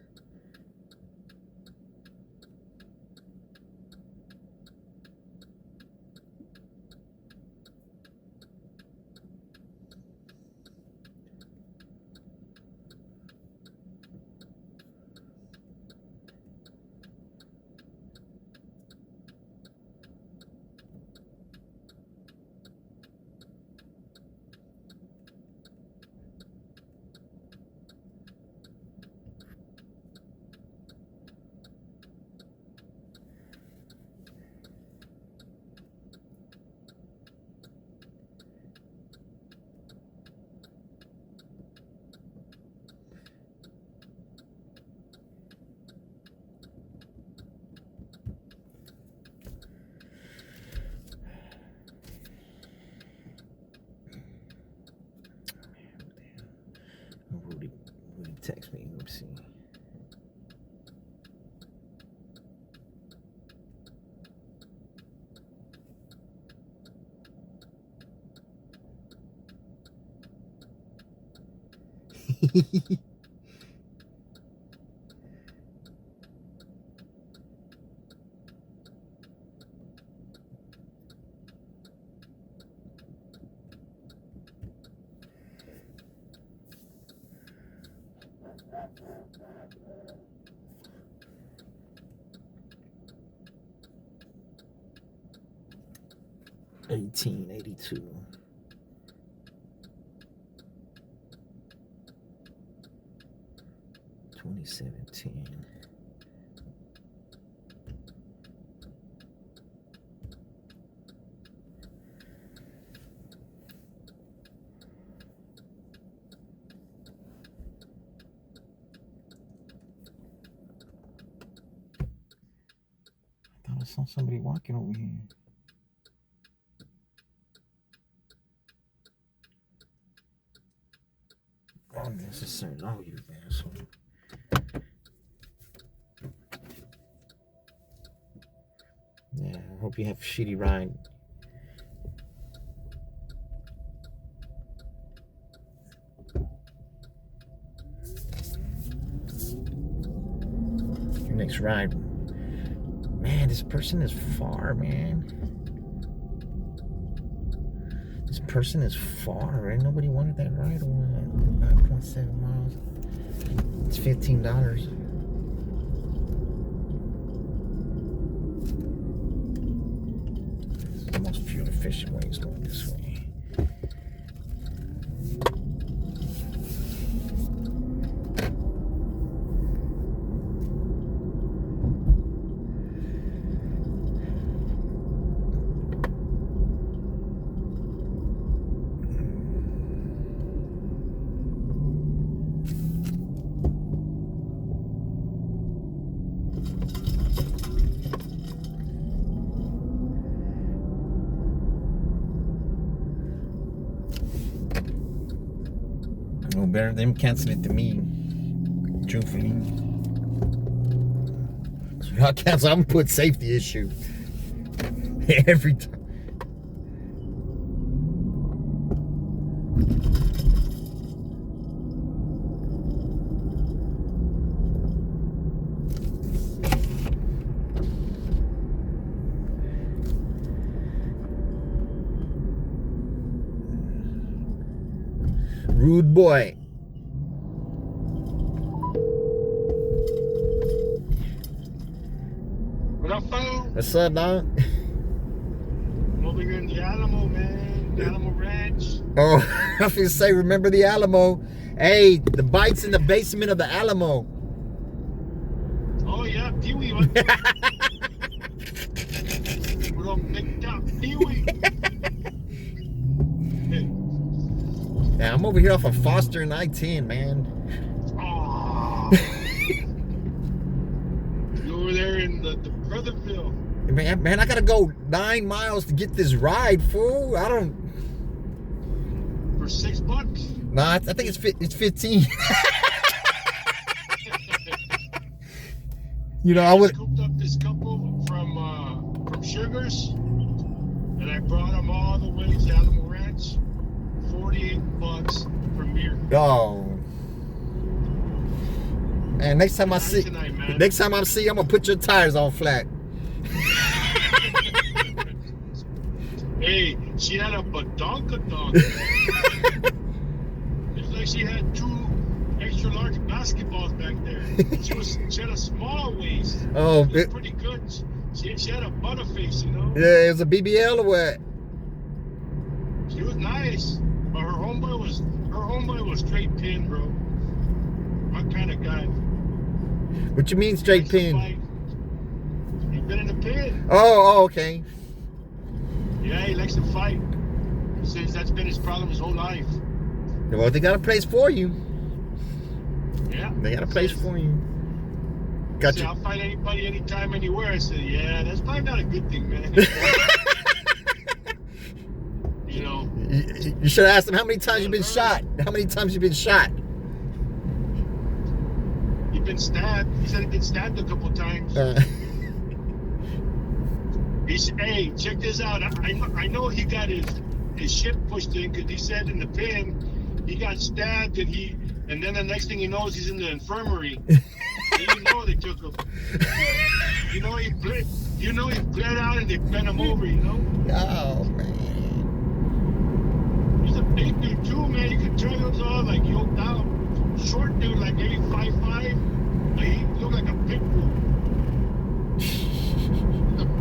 A: 1882. $2017. I thought I saw somebody walking over here. Unnecessary. Oh, you asshole. Yeah, I hope you have a shitty ride. Your next ride. Man, this person is far, man. This person is far, right? Nobody wanted that ride or what? 9.7 miles. It's $15. This is the most fuel efficient way is going this way. No better them cancel it to me. Truthfully. So I'll cancel. I'm gonna put safety issue. Every time. Rude boy.
D: What up, fool?
A: What's up, dog?
D: I'm over here in the Alamo, man. The Alamo Ranch.
A: Oh, I was gonna say, remember the Alamo? Hey, the bike's in the basement of the Alamo.
D: Oh, yeah, Pee-wee. What up, Big Top Pee-wee?
A: Yeah, I'm over here off of Foster and I-10, man.
D: Oh. You over there in the Brotherville.
A: Man, I gotta go 9 miles to get this ride, fool. I don't.
D: For $6?
A: Nah, I think it's 15. You know, I would.
D: Scooped up this couple from Sugars, and I brought them all the way to Alamo Ranch. $48 from here.
A: Oh. And next time I see,
D: Tonight, man.
A: I'm gonna put your tires on flat.
D: Hey, she had a badonkadonk. It's like she had 2 extra large basketballs back there. She had a small waist.
A: Oh,
D: It was pretty good. She had a butterface, you know.
A: Yeah, it was a BBL or what?
D: She was nice, but her homeboy was straight pin, bro. My kind of guy.
A: What you mean straight
D: Likes to
A: pin?
D: fight. He's been in the pin.
A: Oh, okay.
D: Yeah, he likes to fight. He says that's been his problem his whole life.
A: Well, they got a place for you.
D: Yeah.
A: They got a place for you. Got you.
D: I'll fight anybody, anytime, anywhere. I said, yeah, that's probably not a good thing, man. You know.
A: You should have asked him how many times you've been shot. How many times you've been shot?
D: He's been stabbed. He said he'd been stabbed a couple times. He said, hey, check this out. I know he got his shit pushed in because he said in the pen he got stabbed and he and then the next thing he knows, he's in the infirmary. And you know they took him. You know he bled. You know he bled out, and they bent him over. You know.
A: Oh man.
D: He's a big dude too, man. You can tell he was all like yoked out. Short dude, like maybe 5'5". Like he looked like a pit bull.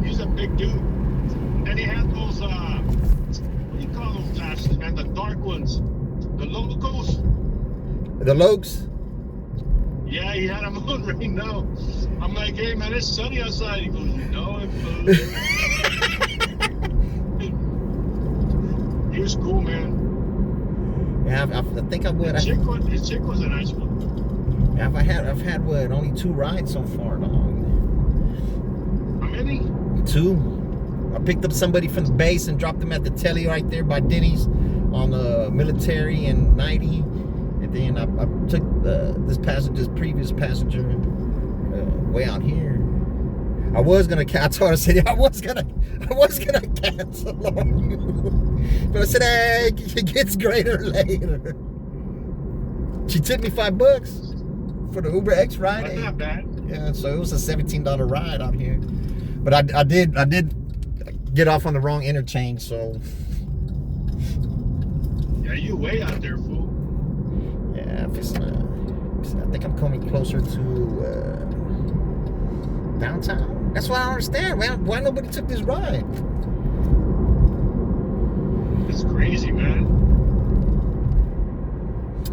D: He's a big dude. And then he had those what do you call those glasses, man? The dark ones. The locals.
A: The Lokes?
D: Yeah, he had them on right now. I'm like, hey man, it's sunny outside. He goes, you know it. He was cool, man.
A: Yeah, I think I would.
D: His chick was a nice one.
A: Yeah, I've had what, only 2 rides so far, dog.
D: How many?
A: 2. I picked up somebody from the base and dropped them at the telly right there by Denny's on the Military and 90. And then I took this previous passenger way out here. I was gonna cancel. I said I was gonna cancel on you, but I said, hey, it gets greater later. She tipped me $5 for the Uber X ride.
D: That's not bad.
A: Yeah, so it was a $17 ride out here. But I did get off on the wrong interchange, so.
D: Yeah, you way out there, fool.
A: Yeah, I think I'm coming closer to downtown. That's why I don't understand, man. Why nobody took this ride?
D: It's crazy, man.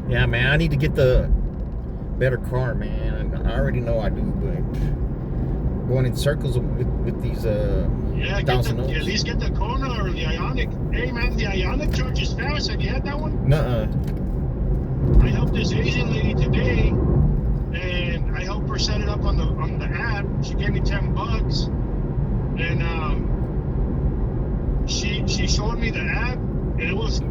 A: Yeah, man, I need to get the better car, man. I already know I do, but going in circles with these
D: Yeah, at least get the Kona or the Ioniq. Hey, man, the Ioniq charges fast. Have you had that one?
A: Nuh-uh.
D: I helped this Asian lady today, and I helped her set it up on the app. She gave me $10, and she showed me the app, and it was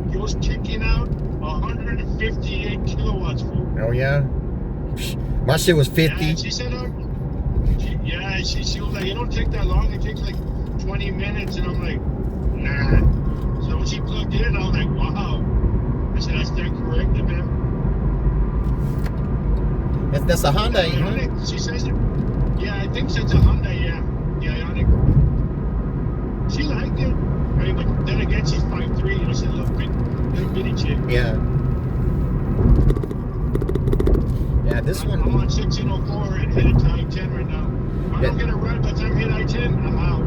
D: kicking out 158 kilowatts.
A: Oh yeah, my shit was 50.
D: Yeah, she said, she was like, it don't take that long. It takes like 20 minutes, and I'm like, nah. So when she plugged in, I was like, wow. I said, I stand corrected, man.
A: That's a Honda,
D: Ioniq, huh? She says it. Yeah, I think it's a Honda, yeah. The Ioniq. She liked it. I mean, but then again, she's 5'3", you know, she's a little bitty chick.
A: Yeah. Yeah, this one.
D: I'm on 1604 headed to I-10 right now. If I don't get a ride by the time I hit I-10, I'm out.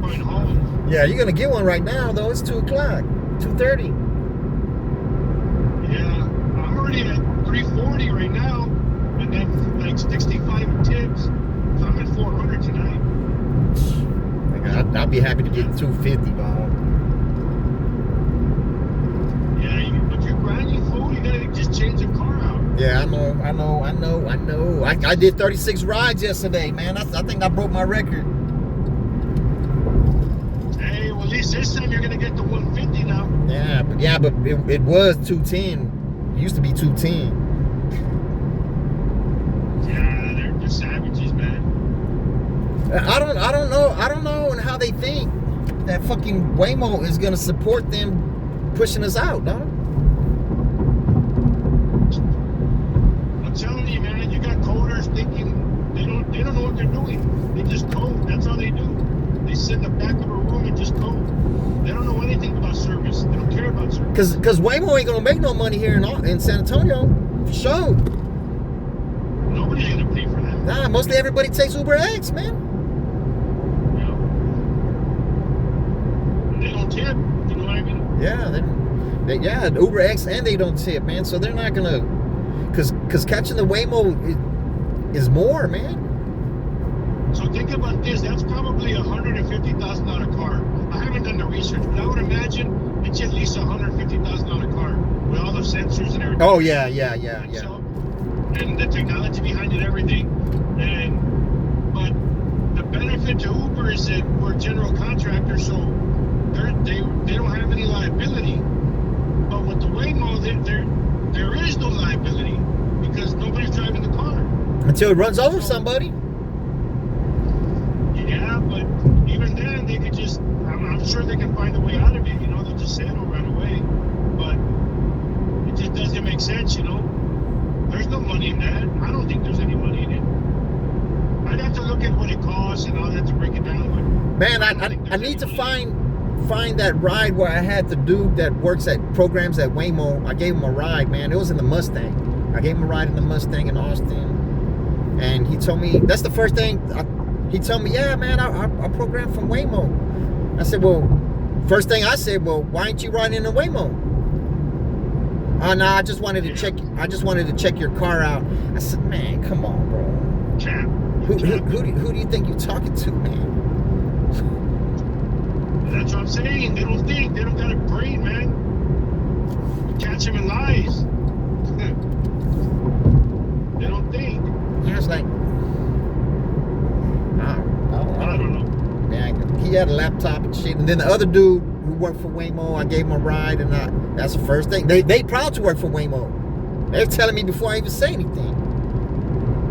D: Going home.
A: Yeah, you're gonna get one right now, though. It's 2 o'clock, 2:30.
D: Yeah, I'm already at 340 right now, and then like 65 in tips. So I'm at 400 tonight.
A: I'd be happy to get 250, dog.
D: Yeah, but you're brand new fool. You gotta just change the car out.
A: Yeah, I know. I did 36 rides yesterday, man. I think I broke my record.
D: Hey, well, at least this time you're gonna get the 150 now.
A: Yeah, but it was 210. It used to be 210.
D: Yeah, they're savages, man.
A: I don't know and how they think that fucking Waymo is gonna support them pushing us out, dog.
D: I'm telling you, man, you got coders thinking they don't know what they're doing. They just code. That's all they do. They sit in the back of a room and just code. They don't know anything about service. They don't care about service.
A: Cause Waymo ain't gonna make no money here in San Antonio, for sure.
D: Nobody's gonna pay for that.
A: Nah, mostly everybody takes Uber X, man.
D: They don't tip. You know what I mean?
A: Yeah, yeah, Uber X, and they don't tip, man. So they're not gonna, cause catching the Waymo is more, man.
D: So think about this. That's probably a $150,000 car. I haven't done the research, but I would imagine it's at least a $150,000 car with all the sensors and everything.
A: Oh yeah.
D: So, and the technology behind it, everything. But the benefit to Uber is that we're general contractors, so they don't have any liability. But with the Waymo, there is no liability because nobody's driving the car
A: until it runs over somebody.
D: Yeah, but even then, they could just, I'm sure they can find a way out of it, you know, they'll just settle right away. But just doesn't make sense, you know. There's no money in that. I don't think there's any money in it. I'd have to look at what it costs and all that to break it down. But
A: Man, I need to find that ride where I had the dude that works at programs at Waymo. I gave him a ride, man. It was in the Mustang. I gave him a ride in the Mustang in Austin. And he told me, that's the first thing, he told me, yeah, man, I programmed from Waymo. I said, well, first thing I said, well, why ain't you riding in a Waymo? Oh, no, I just wanted to check your car out. I said, man, come on, bro.
D: Cap.
A: Who do you think you're talking to, man?
D: That's what I'm saying. They don't think. They don't got a brain, man. Catch them in lies. They don't think.
A: Yeah, it's like,
D: I don't know.
A: man, he had a laptop and shit. And then the other dude who worked for Waymo, I gave him a ride, and that's the first thing. They proud to work for Waymo. They're telling me before I even say anything.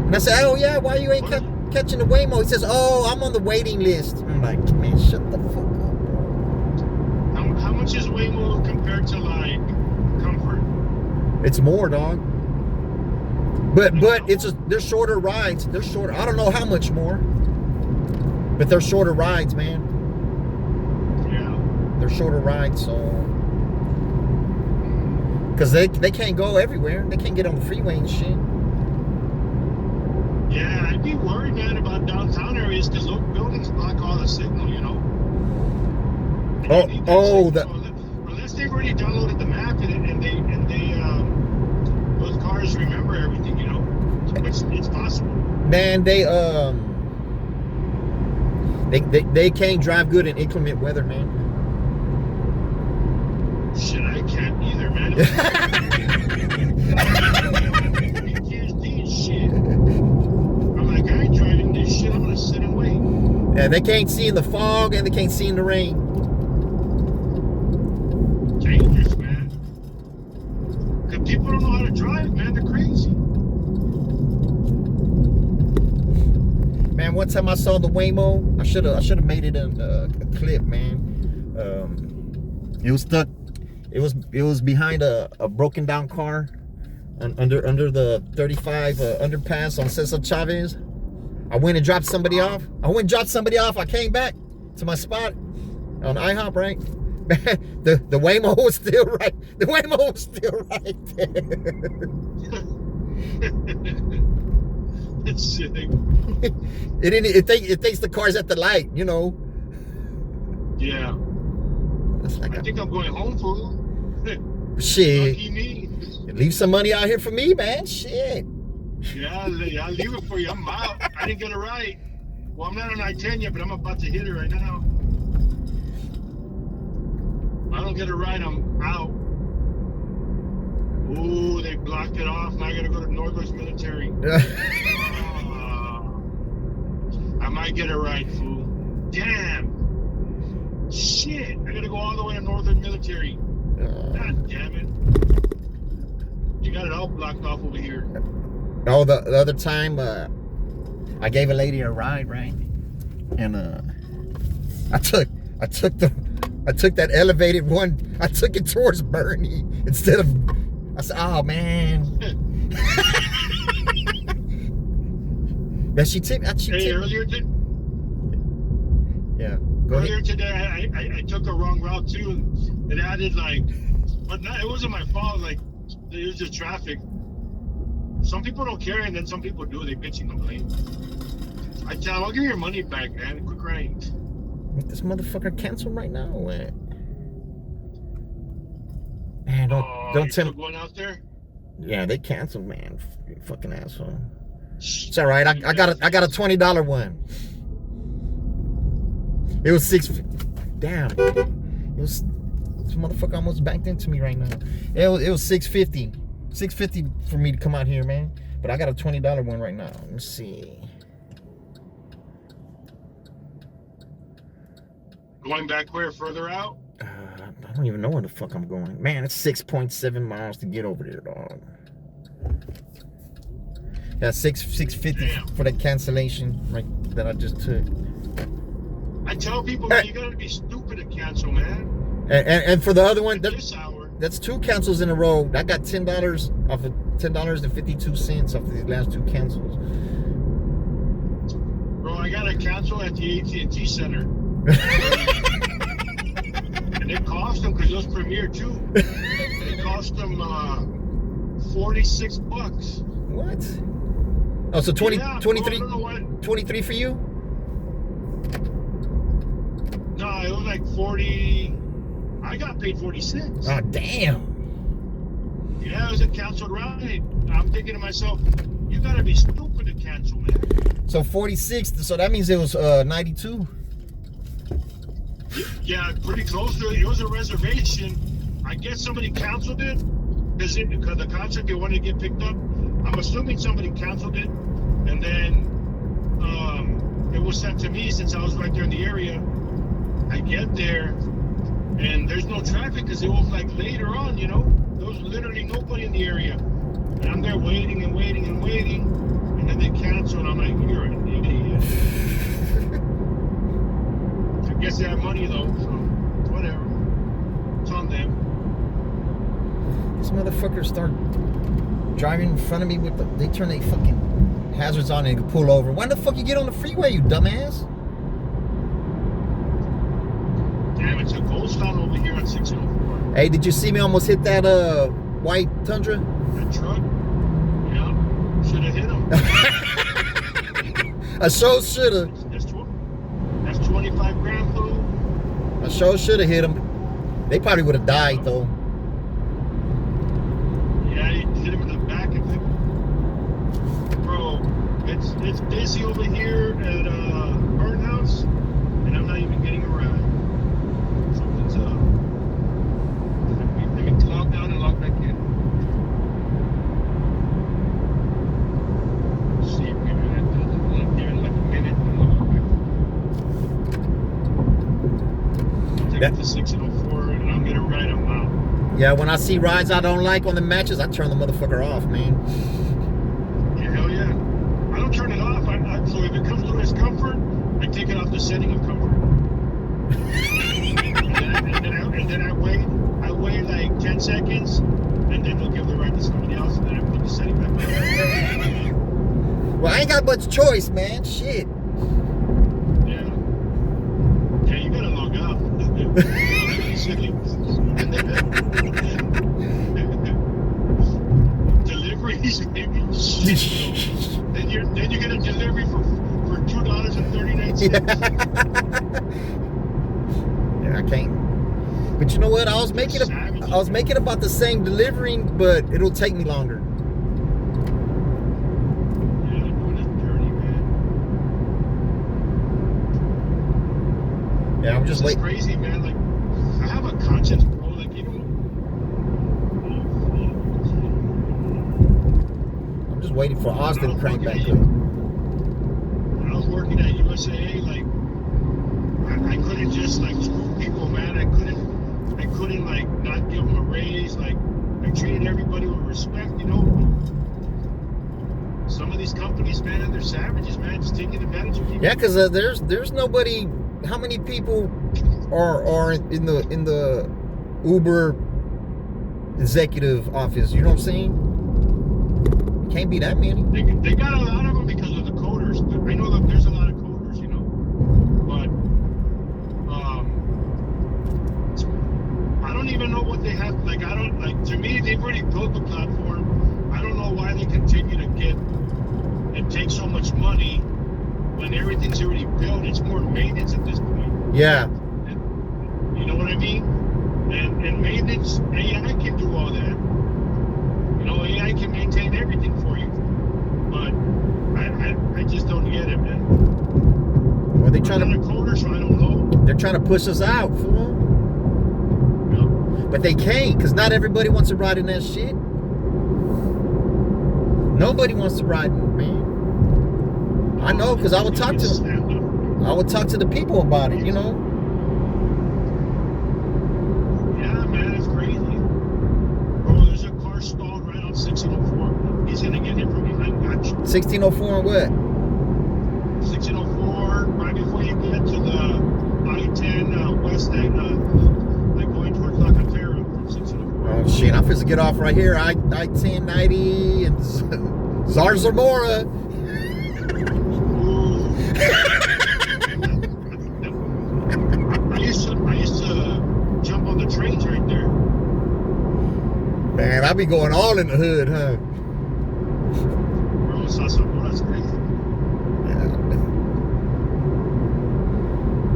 A: And I said, oh yeah, why you ain't catching the Waymo? He says, oh, I'm on the waiting list. I'm like, man, shut the fuck up, bro.
D: How much is Waymo compared to like Comfort?
A: It's more, dog. But they're shorter rides. They're shorter. I don't know how much more, but they're shorter rides, man.
D: Yeah.
A: They're shorter rides, so because they can't go everywhere. They can't get on the freeway and shit.
D: Yeah, I'd be worried, man, about downtown areas because those buildings block all the signal, you know. Unless they've already downloaded the map and they those cars remember everything, you know. It's possible.
A: Man, they can't drive good in inclement weather, man.
D: Shit, I can't either, man. PTSD and shit. I'm like, I ain't driving this shit. I'm gonna sit and wait.
A: Yeah, they can't see in the fog and they can't see in the rain.
D: Dangerous, man. Because people don't know how to drive, man. They're crazy.
A: Man, one time I saw the Waymo, I should have made it in a clip, man. It was stuck. It was behind a broken down car under the 35 underpass on Cesar Chavez. I went and dropped somebody off. I came back to my spot on IHOP, right? the Waymo was still right. The Waymo was still right there.
D: It's sick.
A: It thinks the car's at the light, you know.
D: Yeah.
A: It's like
D: I think I'm going home, fool.
A: Shit.
D: Lucky me.
A: Leave some money out here for me, man. Shit.
D: Yeah, I'll leave it for you. I'm out. I didn't get it right. Well, I'm not on I-10 yet, but I'm about to hit it right now. If I don't get it right, I'm out. Ooh, they blocked it off. Now I gotta go to Northwest Military. I might get it right, fool. Damn. Shit. I gotta go all the way to Northern Military. God damn it. You got it all blocked off over here.
A: Oh, the other time, I gave a lady a ride, right? And I took that elevated one. I took it towards Bernie instead of. I said, "Oh man." But she tipped.
D: Earlier today.
A: Yeah. Go
D: Earlier
A: ahead.
D: today, I took a wrong route too, and it added like, but not, it wasn't my fault. Like, it was just traffic. Some people don't care, and then some people do. They bitch and complain. I tell them, I'll give you your money back, man. Quit crying.
A: Make this motherfucker cancel right now. What? Man, don't tell me.
D: One out there.
A: Yeah, they canceled, man. You fucking asshole. It's all right. I got a $20 one. It was damn. It was this motherfucker almost backed into me right now. It was $6.50. $6.50 for me to come out here, man. But I got a $20 one right now. Let me see.
D: Going back where? Further out?
A: I don't even know where the fuck I'm going. Man, it's 6.7 miles to get over there, dog. Yeah, $6.50 for that cancellation right that I just took.
D: I tell people, man, you gotta be stupid to cancel, man.
A: And for the other one,
D: this hour.
A: That's 2 cancels in a row. I got $10 off of $10.52 off these last 2 cancels.
D: Bro, I got a cancel at the AT&T Center. And it cost them, because it was Premier too. It cost them $46.
A: What? Oh, so 20,
D: Yeah,
A: 23,
D: bro, I don't know what.
A: 23 for you?
D: No, it was like 40. I got paid 46.
A: Oh, damn.
D: Yeah, it was a canceled ride. I'm thinking to myself, you gotta be stupid to cancel, man.
A: So 46, so that means it was 92.
D: Yeah, pretty close to it. It was a reservation. I guess somebody canceled it because the concert they wanted to get picked up. I'm assuming somebody canceled it, and then it was sent to me since I was right there in the area. I get there, and there's no traffic because it was like later on, you know. There was literally nobody in the area, and I'm there waiting and waiting and waiting, and then they cancel, and I'm like, you're an idiot. I guess they have money though, so whatever. It's on them.
A: These motherfuckers start driving in front of me with they turn their fucking hazards on and pull over. Why the fuck you get on the freeway, you dumbass?
D: Damn, it's a ghost town over here on 604.
A: Hey, did you see me almost hit that white Tundra?
D: That truck? Yeah. Should have hit him.
A: I sure shoulda.
D: That's 25 grand, fool.
A: I sure shoulda hit them. They probably would have died though.
D: Yeah, he hit him in the back of it. Bro, it's busy over here at Burn House, and I'm not even getting around. Something's up. Let me log down and log back in. See if we're gonna there in like a minute and log back. Take it to 604 and I'm gonna ride them out.
A: Yeah, when I see rides I don't like on the matches, I turn the motherfucker off, man.
D: Yeah, hell yeah. I don't turn it off. So if it comes to its comfort, I take it off the setting of comfort. and then I wait like 10 seconds, and then they'll give the ride to somebody else, and then I put the setting back on.
A: Well, I ain't got much choice, man. Shit.
D: Yeah. Yeah, you gotta log out. Deliveries, maybe. Then you get a delivery for $2.39.
A: Yeah, I can't. But you know what? I was making about the same delivering, but it'll take me longer.
D: Yeah, they're doing it dirty, man.
A: Yeah, I'm just
D: It's
A: waiting.
D: crazy, man. Like, I have a conscience, bro. Like, you know.
A: I'm just waiting for Austin to crank back up.
D: When I was working at USAA, like, I couldn't just like screw people, man. I couldn't like not give them a raise. Like, I treated everybody with respect, you know. Some of these companies, man, they're savages, man, just taking advantage of people.
A: Yeah, because there's nobody. How many people are in the Uber executive office? You know what I'm saying? Can't be that many.
D: They got a lot of them because of the coders. I know that there's a lot of coders, you know, but I don't even know what they have. Like, to me, they've already built the platform. I don't know why they continue to get and take so much money when everything's already built. It's more maintenance at this point.
A: Yeah.
D: And, you know what I mean? And maintenance, AI can do all that. You know, AI can maintain everything for you. But I just don't get it, man.
A: Well, they trying
D: I'm
A: to
D: not a coder, so I don't know.
A: they're trying to push us out, fool.
D: You know?
A: But they can't, because not everybody wants to ride in that shit. Nobody wants to ride in it, man. I know, because I would talk to the people about it, you know.
D: Yeah, man, it's crazy. Bro, there's a car stalled right on 1604. He's gonna get hit from behind. Gotcha.
A: 1604 and what?
D: 1604, right before you get to the I-10 west end, like going towards La Cantera from 1604.
A: I'm supposed to get off right here. I-1090 and Zarzamora.
D: I used to jump on the trains right there.
A: Man, I be going all in the hood, huh?
D: Bro, Zarzamora is crazy.
A: Yeah.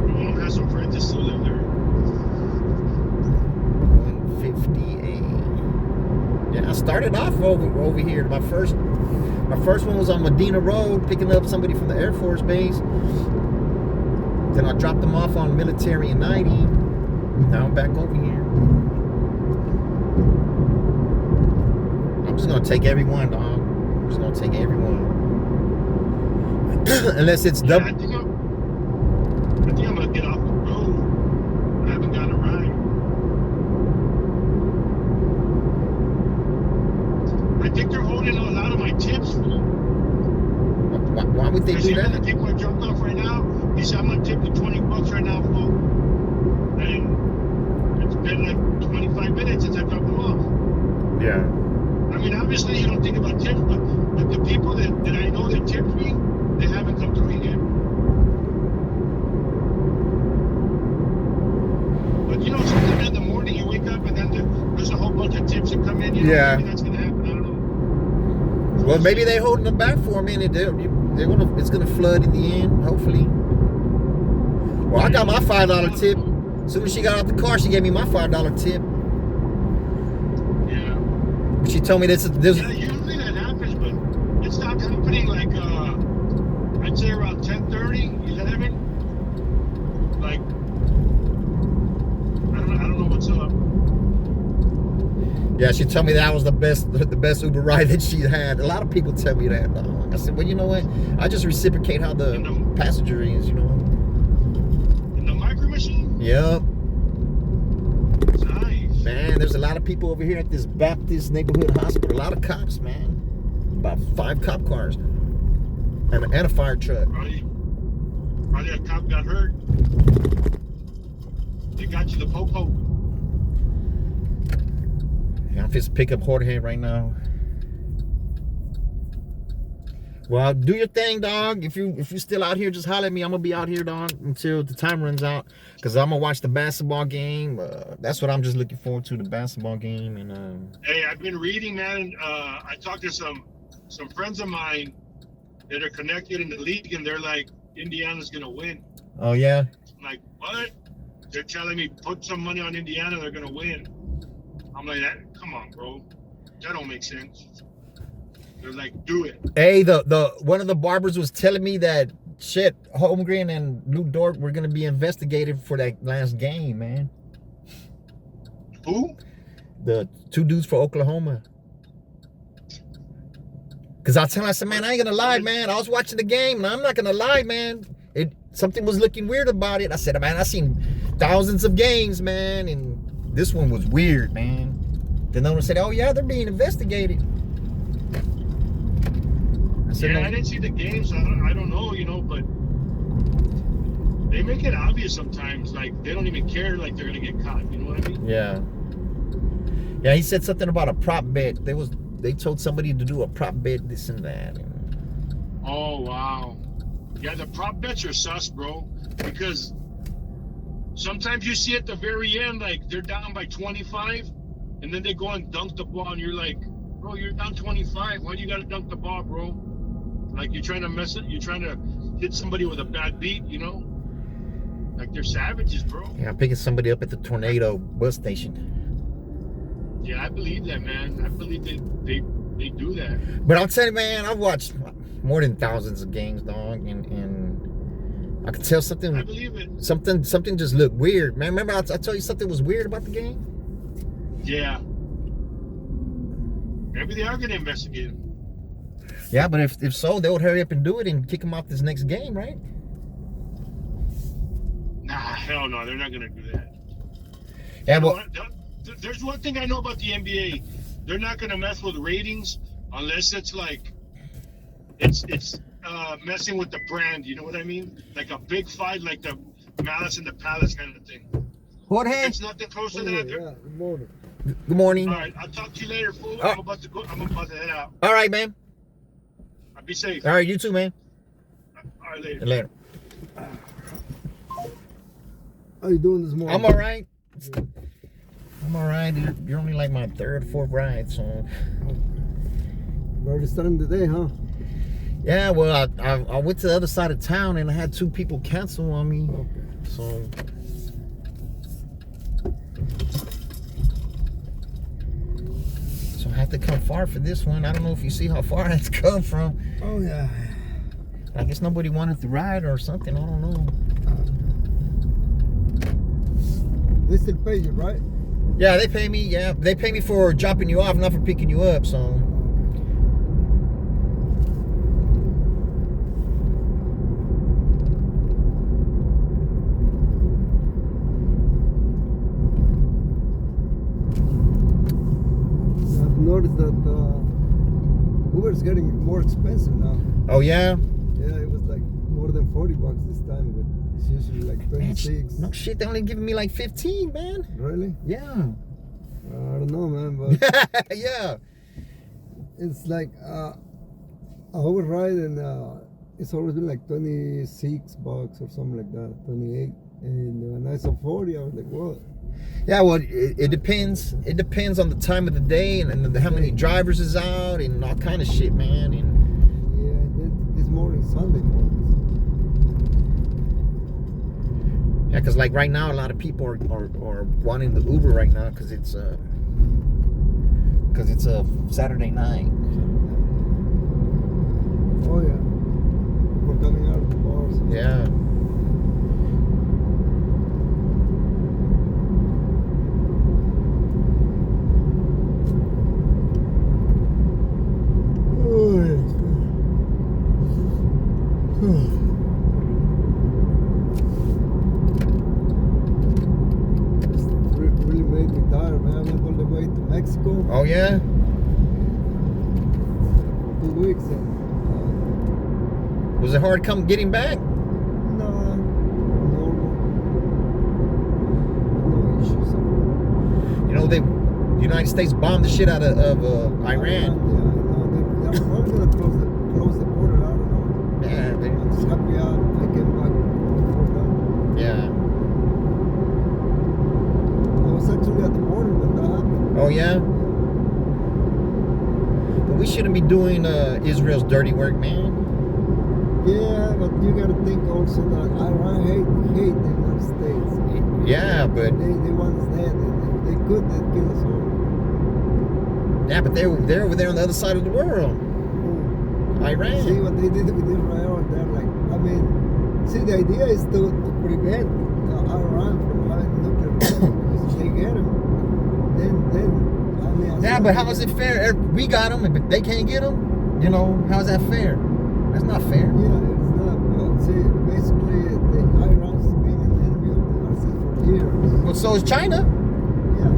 D: My mom has some friends that still live there.
A: 158. Yeah, I started off over here. My first one was on Medina Road, picking up somebody from the Air Force Base. Then I dropped them off on Military in 90. Now I'm back over here. I'm just gonna take everyone, dog. I'm just gonna take everyone. Unless it's
D: Yeah,
A: double.
D: I think I'm gonna get off the road. I haven't got a ride. I think they're holding a lot of my tips.
A: Why would they do
D: Even
A: that?
D: the people I jumped off right now, he said, I'm gonna tip you $20 right now, fool. And it's been like 25 minutes since I dropped them off.
A: Yeah.
D: I mean, obviously you don't think about tips, but the people that I know that tipped me, they haven't come through yet. But you know, something in the morning you wake up and then there's a whole bunch of tips that come in. You know,
A: Yeah.
D: maybe that's gonna happen. I don't know.
A: Well, maybe they're holding them back for a minute. It's gonna flood in the end, hopefully. Well, I got my $5 tip. As soon as she got out the car, she gave me my $5 tip.
D: Yeah.
A: She told me this.
D: Yeah, usually that happens, but it stopped happening like I'd say around 10:30, 11. Like I don't know what's up.
A: Yeah, she told me that was the best Uber ride that she had. A lot of people tell me that. I said, well, you know what? I just reciprocate how the passenger is, you know.
D: In the micro machine?
A: Yep.
D: Nice.
A: Man, there's a lot of people over here at this Baptist neighborhood hospital. A lot of cops, man. About 5 cop cars and a fire truck.
D: Probably a cop got hurt. They got you the popo.
A: Yeah, I'm just pick up Jorge right now. Well, do your thing, dog. If you're still out here, just holler at me. I'm gonna be out here, dog, until the time runs out. Cause I'm gonna watch the basketball game. That's what I'm just looking forward to, the basketball game. And
D: Hey, I've been reading, man. I talked to some friends of mine that are connected in the league, and they're like, Indiana's gonna win.
A: oh yeah,
D: I'm like, what? They're telling me put some money on Indiana, they're gonna win. I'm like, come on, bro. That don't make sense. They're like, do it.
A: hey, the one of the barbers was telling me that shit, Holmgren and Luke Dort were gonna be investigated for that last game, man.
D: Who?
A: The 2 dudes for Oklahoma. Cause I said, man, I ain't gonna lie, man. I was watching the game, and I'm not gonna lie, man. Something was looking weird about it. I said, man, I've seen thousands of games, man, and this one was weird, man. Then no one said, oh yeah, they're being investigated. I said,
D: Yeah,
A: no.
D: I didn't see the game, so I don't know, you know, but they make it obvious sometimes. Like, they don't even care, like, they're going to get caught. You know what I mean?
A: Yeah. Yeah, he said something about a prop bet. They told somebody to do a prop bet, this and that.
D: Oh, wow. Yeah, the prop bets are sus, bro. Because sometimes you see at the very end, like, they're down by 25, and then they go and dunk the ball, and you're like, bro, you're down 25. Why do you got to dunk the ball, bro? Like, you're trying to mess it. You're trying to hit somebody with a bad beat, you know? Like, they're savages, bro.
A: Yeah, I'm picking somebody up at the Tornado bus station.
D: Yeah, I believe that, man. I believe they do that.
A: But I'll tell you, man, I've watched more than thousands of games, dog, and I could tell something.
D: I believe it.
A: Something just looked weird, man. Remember I told you something was weird about the game?
D: Yeah. Maybe they are going to investigate him.
A: Yeah, but if so, they would hurry up and do it and kick him off this next game, right?
D: Nah, hell no. They're not going to do that.
A: Yeah,
D: You know
A: well,
D: what? There's one thing I know about the NBA. They're not going to mess with ratings unless it's like it's messing with the brand. You know what I mean? Like a big fight, like the Malice in the Palace kind of thing.
A: Jorge,
D: It's nothing close to that.
A: Good morning.
D: All right, I'll talk to you later, fool.
A: Oh.
D: I'm about to head out.
A: All right, man.
D: Be safe.
A: All right, you too, man.
D: All right, later.
A: Later.
E: How you doing this morning?
A: I'm all right. I'm all right. You're only like my third, fourth ride, so.
E: Already starting the day, huh?
A: Yeah, well, I went to the other side of town and I had 2 people cancel on me.
E: Okay.
A: So. So I had to come far for this one. I don't know if you see how far I had to come from.
E: Oh yeah.
A: I guess nobody wanted to ride or something. I don't know.
E: They still pay you, right?
A: Yeah, they pay me. Yeah, they pay me for dropping you off, not for picking you up. So.
E: I've noticed that Uber's getting more expensive now.
A: Oh yeah.
E: Yeah, it was like more than $40 this time, but it's usually like
A: Man,
E: 26.
A: no shit, they only giving me like 15, man.
E: Really?
A: Yeah.
E: I don't know, man, but
A: Yeah.
E: it's like I override and it's always been like $26 or something like that, 28. And when I saw 40, I was like, what?
A: Yeah, well, it depends. It depends on the time of the day and how many drivers is out and all kind of shit, man. And
E: Yeah, and then this morning, Sunday morning.
A: yeah, because like right now, a lot of people are wanting the Uber right now because it's a Saturday night.
E: Oh yeah, people coming out of the bars.
A: Yeah.
E: Oh, yeah. This trip really made me tired, man. I went all the way to Mexico
A: Oh yeah.
E: for 2 weeks and
A: Was it hard getting back?
E: no issues.
A: You know, the United States bombed the shit out of Iran.
E: Yeah, I know. They're probably gonna close the border. I don't know.
A: Yeah.
E: I'm just happy I came back before that.
A: Yeah.
E: I was actually at the border when that happened.
A: Oh yeah. But we shouldn't be doing Israel's dirty work, man.
E: Yeah, but you gotta think also that Iran hate the United States.
A: Yeah, but
E: They want us dead. If they could, they'd kill us all.
A: yeah, but they're over there on the other side of the world. Iran.
E: See what they did with Israel? They're like, I mean, see, the idea is to prevent Iran from having nuclear weapons. Because if they get them, then I mean.
A: Yeah, but how is it fair? We got them, but they can't get them. You know, how is that fair? That's not fair.
E: Yeah, it's not. Well, see, basically, Iran's been an enemy of the United States for years.
A: But so is China.
E: Yeah.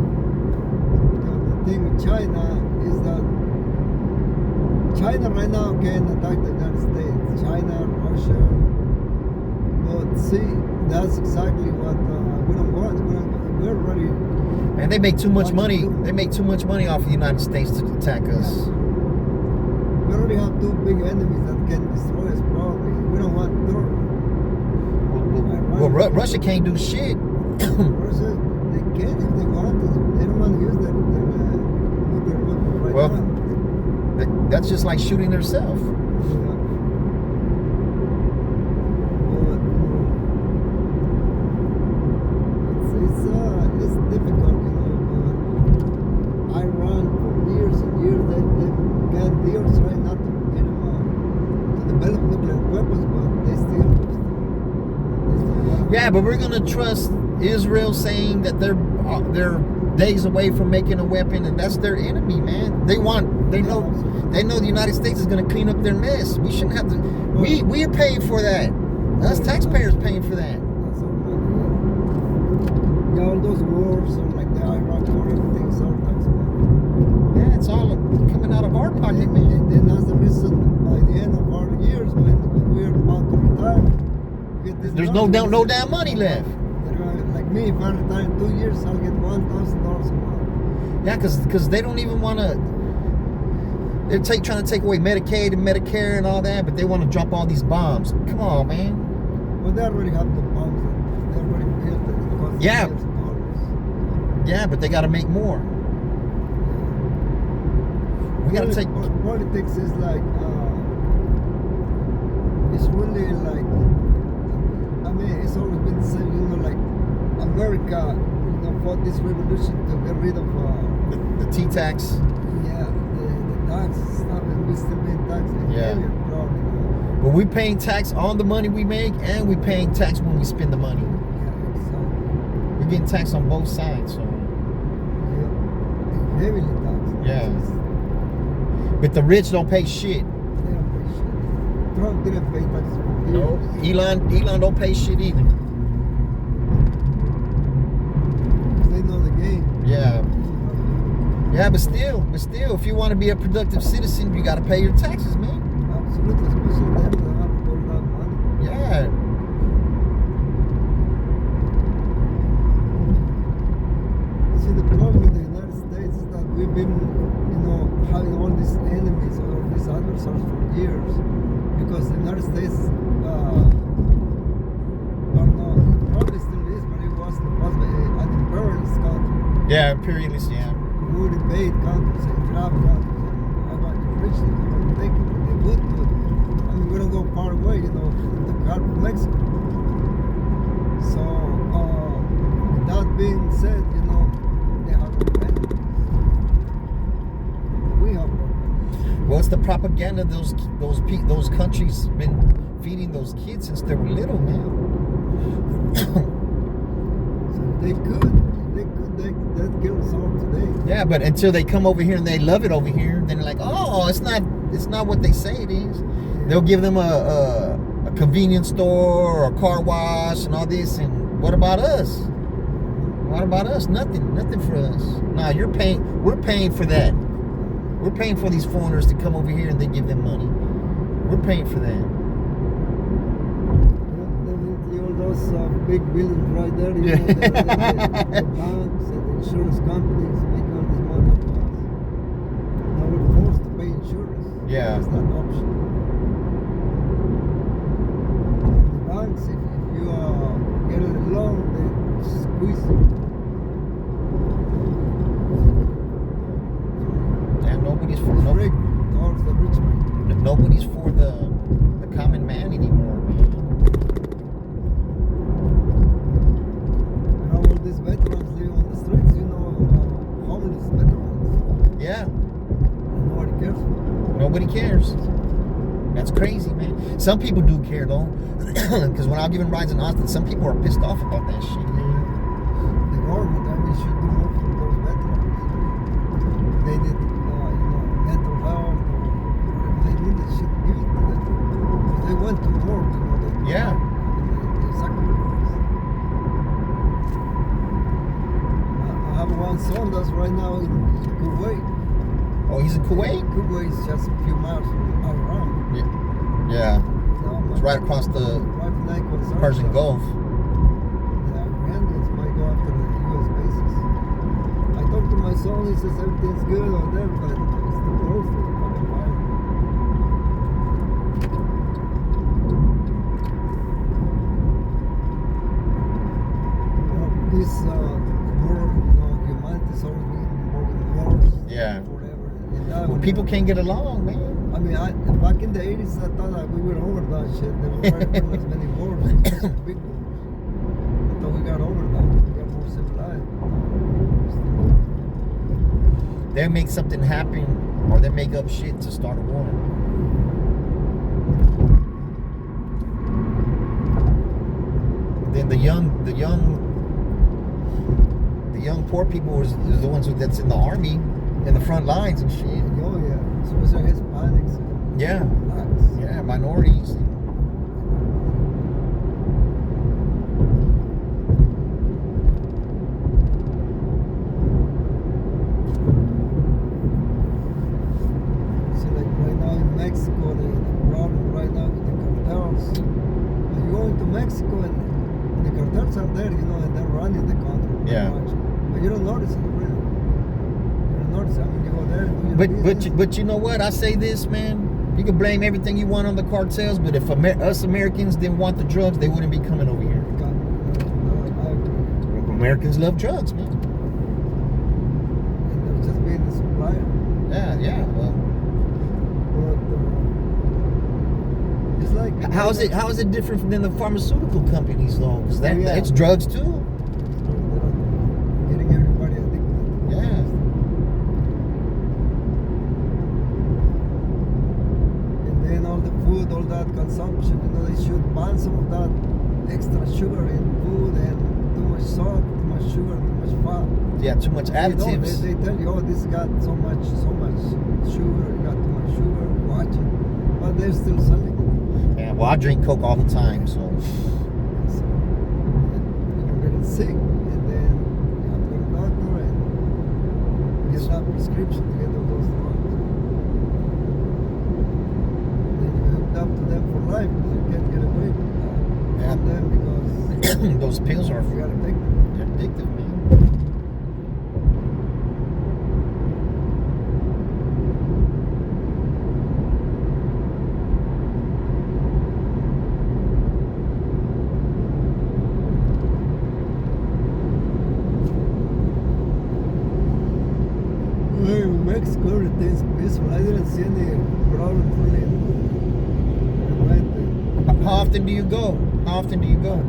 E: The thing with China is that China right now can attack the United States. China, Russia. But see, that's exactly what we don't want. We're already.
A: And they make too much
E: What
A: money.
E: you do?
A: They make too much money off the United States to attack us.
E: We already have 2 big enemies that can destroy us probably. We don't want third.
A: Well, Russia can't do shit.
E: Russia, they can if they want to. They don't want to use their nuclear weapons right
A: Well,
E: now.
A: That's just like shooting themselves.
E: Yeah. But it's difficult, you know. Iran for years and years they are trying not to get them to develop nuclear weapons, but they still
A: Yeah, but we're gonna trust Israel saying that they're days away from making a weapon, and that's their enemy, man. They know the United States is gonna clean up their mess. We shouldn't have to. We are paying for that. Us taxpayers paying for that.
E: That's all money, yeah. All those wars, like the Iraq war, everything's our tax money.
A: Yeah, it's all coming out of our pocket, man.
E: And then that's the reason by the end of our years, when we're about to retire, we get this
A: There's
E: money.
A: no damn money left.
E: Like me, if I retire in 2 years, I'll get $1,000 a month.
A: Yeah, because they don't even want to. They're trying to take away Medicaid and Medicare and all that, but they want to drop all these bombs. Come on, man.
E: Well, they already have the bombs. They already built it. It costs
A: Yeah.
E: millions of dollars.
A: Yeah, but they got to make more. We got to take.
E: Politics is like, it's really like, I mean, it's always been the same, you know, like America, fought this revolution to get rid of,
A: The T-tax.
E: yeah, the tax stuff, and we still paying tax.
A: Yeah.
E: Probably,
A: But we paying tax on the money we make, and we paying tax when we spend the money.
E: yeah, exactly.
A: We're getting taxed on both sides. So,
E: Yeah. Heavily taxed.
A: Yeah. but the rich don't pay shit.
E: They don't pay shit. Trump didn't pay taxes for years.
A: Elon don't pay shit either.
E: They know the game.
A: Yeah. Yeah, but still, if you want to be a productive citizen, you got to pay your taxes, man.
E: Absolutely, especially them that have all that money.
A: Yeah.
E: See, the problem with the United States is that we've been, having all these enemies or all these adversaries for years, because the United States are not, it probably still is, but it was an imperialist country.
A: Yeah, imperialist, yeah.
E: We would invade countries and grab countries and I want to reach them, I want to take it, they would do it. I mean, we don't go far away, the Gulf of Mexico. So, with that being said, they have no enemies. We have no enemies.
A: Well, it's the propaganda those countries been feeding those kids since they were little, man.
E: So they'd kill us all today.
A: Yeah, but until they come over here and they love it over here, then they're like, oh, it's not what they say it is. They'll give them a convenience store or a car wash and all this, and what about us? What about us? Nothing for us. Nah, we're paying for that. We're paying for these foreigners to come over here and they give them money. We're paying for that.
E: Definitely all those big buildings right there, the banks and the insurance companies make all this money for us. Now we're forced to pay insurance.
A: Yeah.
E: That's not option. The banks, if you get a loan, they squeeze you.
A: And nobody's for
E: Rigged towards the rich man.
A: nobody's for the common man anymore, man.
E: All these veterans live on the streets, homeless veterans.
A: Yeah,
E: And nobody cares for them.
A: nobody cares. That's crazy, man. Some people do care though, because when I was giving rides in Austin, some people are pissed off about that shit.
E: The government, should do more for those veterans. They need, mental health, or they need the shit given to them. Because they went to work, they
A: Yeah.
E: they sacrificed. I have one son that's right now in Kuwait.
A: Oh, he's in Kuwait?
E: Kuwait is just a few miles around.
A: Yeah. It's right across the Persian Gulf.
E: The Iranians might go after the U.S. bases. I talked to my son, he says everything's good over there, but it's the close to the fucking fire. This world, humanity's always been involved in wars.
A: Yeah.
E: Forever. And that
A: Well,
E: would-
A: people can't get along, man.
E: I mean, back in the 80s, I thought that we were over that shit. They were fighting as many wars, especially big wars. I thought we got over that. We got more civilized.
A: They make something happen, or they make up shit to start a war. Then the young poor people is the ones that's in the army, in the front lines and shit.
E: Oh, yeah. Especially Hispanics. And
A: Yeah,
E: blacks.
A: yeah, minorities.
E: See, like right now in Mexico, the problem right now with the cartels. When you go into Mexico and the cartels are there, and they're running the country. pretty
A: Yeah.
E: much. But you don't notice it, really. course. I mean, you go there. Do your business.
A: But you know what? I say this, man. You can blame everything you want on the cartels, but if us Americans didn't want the drugs, they wouldn't be coming over here.
E: I agree.
A: Americans love drugs, man.
E: And they're just being the supplier.
A: Yeah. Well,
E: but it's like
A: how is it different than the pharmaceutical companies, though? Because it's drugs too.
E: Getting everybody addicted.
A: Yeah.
E: And then all the food, all that consumption, they should ban some of that extra sugar in food and too much salt, too much sugar, too much fat.
A: Yeah, too much additives.
E: They tell you, oh, this got so much sugar, you got too much sugar, watch it. But they're still selling it.
A: Yeah, well, I drink Coke all the time, so.
E: So you're getting sick, and then you have to go to the doctor and get that prescription to get all those drugs. Then you hooked up to them for life because you can't get away from them because
A: Those pills are
E: you gotta take them.
A: they're addictive, man.
E: In Mexico, everything's peaceful. I didn't see any problems really.
A: How often do you go? How often do you go?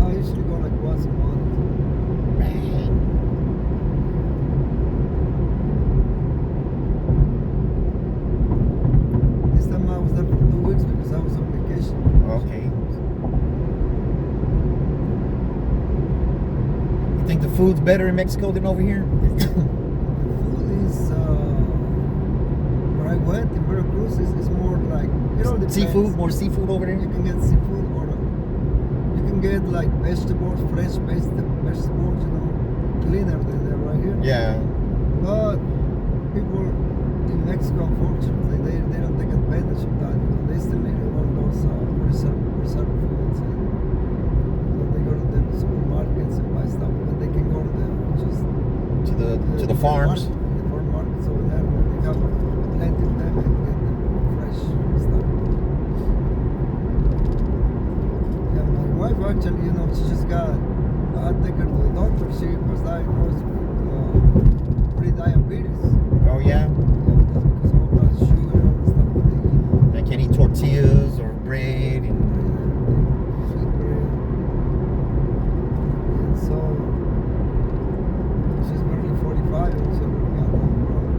E: I usually go like once a month.
A: Man.
E: This time I was there for 2 weeks because I was on vacation.
A: Okay. You think the food's better in Mexico than over here?
E: The food is where I went in Veracruz is more like depends.
A: Seafood? More seafood over there?
E: You can get seafood or you can get like vegetables, fresh vegetables, cleaner than they're right here.
A: Yeah.
E: But people in Mexico, unfortunately, they don't take advantage of that. They still need all those preserved foods, and they go to the supermarkets and buy stuff, but they can go to
A: To the farms.
E: The farm markets over there, where they have plenty of them and get the fresh stuff. Yeah, my wife actually, she just got. I take her to the doctor. She was diagnosed with pre-diabetes.
A: Oh yeah.
E: That's because of all that sugar and all the stuff that they eat.
A: They can't eat tortillas or bread and
E: Sweet bread. And so she's barely 45 and she already got that problem.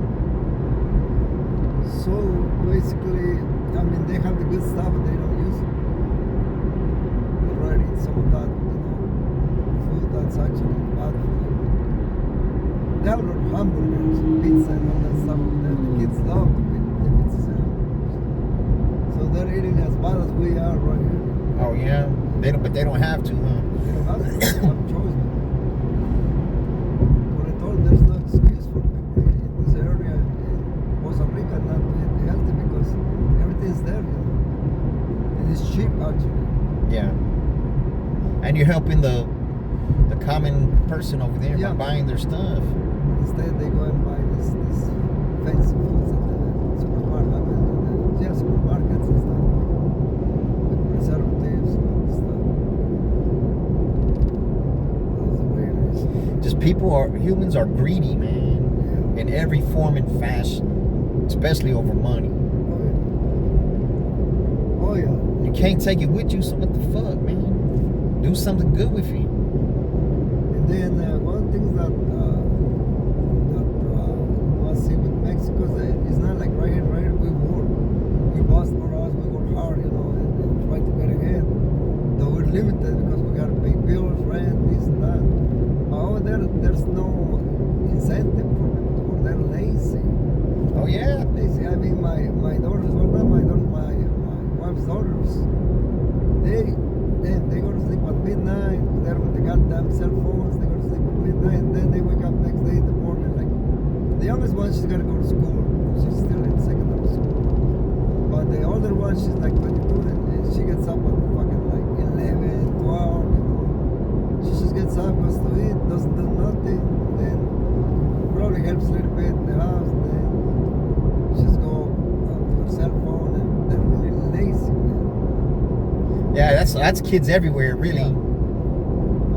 E: So basically, I mean, they have the good stuff, but they don't use it. They're right in some of that, food that's actually bad for you. They have a lot of hamburgers, pizza, and all that stuff that the kids love, the pizzas and hamburgers. So they're eating as bad as we are right here.
A: oh yeah. But they don't have to, huh?
E: They don't have to. They have a choice. But I told them there's no excuse for people in this area in Costa Rica not to eat healthy because everything's there, and it's cheap actually.
A: Yeah. And you're helping the common person over there
E: Yeah.
A: by buying their stuff.
E: Instead, they go and buy this fancy foods at the supermarkets and stuff with preservatives and all this stuff. That's the way it is.
A: Just humans are greedy, man,
E: Yeah.
A: in every form and fashion, especially over money.
E: Oh yeah.
A: You can't take it with you, so what the fuck, man? Do something good with it.
E: And then one of the things that I see with Mexico is it's not like right here we work. We bust for us, we work hard, and try to get ahead. Though we're limited because we gotta pay bills, rent, this and that. But over there's no incentive for them to work. They're lazy.
A: Oh yeah.
E: Lazy. I mean, my daughters, well not my daughters, my wife's daughters, they go to sleep at midnight. They're with the goddamn cell phones. They go to sleep at midnight, and then they wake up next day in the morning. Like the youngest one, she's gotta go to school. She's still in secondary school. But the older one, she's like 22, and she gets up at fucking like 11, 12. She just gets up, goes to eat, doesn't do nothing, then probably helps a little bit
A: that's kids everywhere, really.
E: I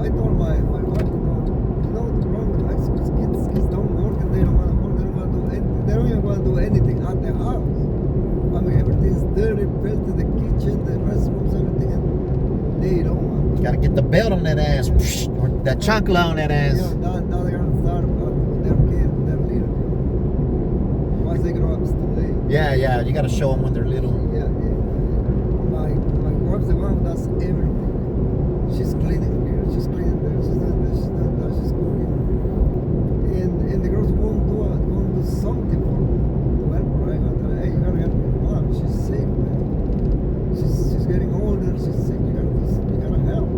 E: told my wife, you know what's wrong with Mexicans? Kids don't work and they don't want to work. They don't want to do anything. They don't even want to do anything at their house. I mean, everything's dirty, filthy, the kitchen, the restrooms, everything, and they don't want to.
A: Gotta get the belt on that ass, or that chancla on that ass.
E: Yeah, now they're gonna start with their kids, their little. Once they grow up, it's too late.
A: Yeah, you gotta show them when they're little.
E: Yeah. My wife's the one who does everything. She's cleaning here, she's cleaning there, she's doing this, she's doing that, she's cooking. And the girls won't do something for to help her. I go, hey, you gotta help your mom. She's sick, man. She's getting older. She's sick. You gotta help.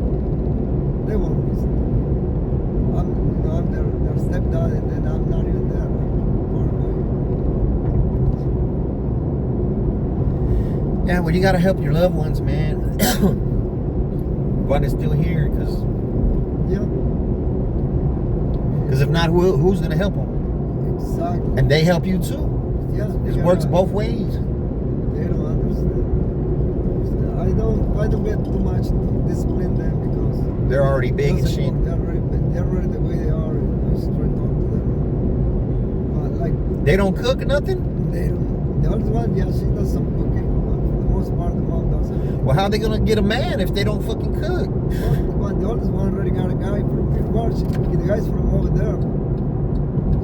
E: They won't listen. I'm their stepdad, and then I'm not even there. I'm far away.
A: Yeah, well, you gotta help your loved ones, man. While they're still here, because
E: Yeah.
A: if not, who's gonna help them?
E: Exactly.
A: And they help you too.
E: Yeah.
A: It
E: yeah.
A: works both ways.
E: They don't understand. I don't get too much to discipline them because
A: They're already big and
E: doesn't
A: shit.
E: work. They're already the way they are. I just try to talk to them. But like
A: They don't cook nothing.
E: they don't. The other one, yeah, she does some cooking, but for the most part, the mom does everything.
A: Well, how they gonna get a man if they don't fucking cook?
E: But the oldest one already got a guy from the guy's from over there.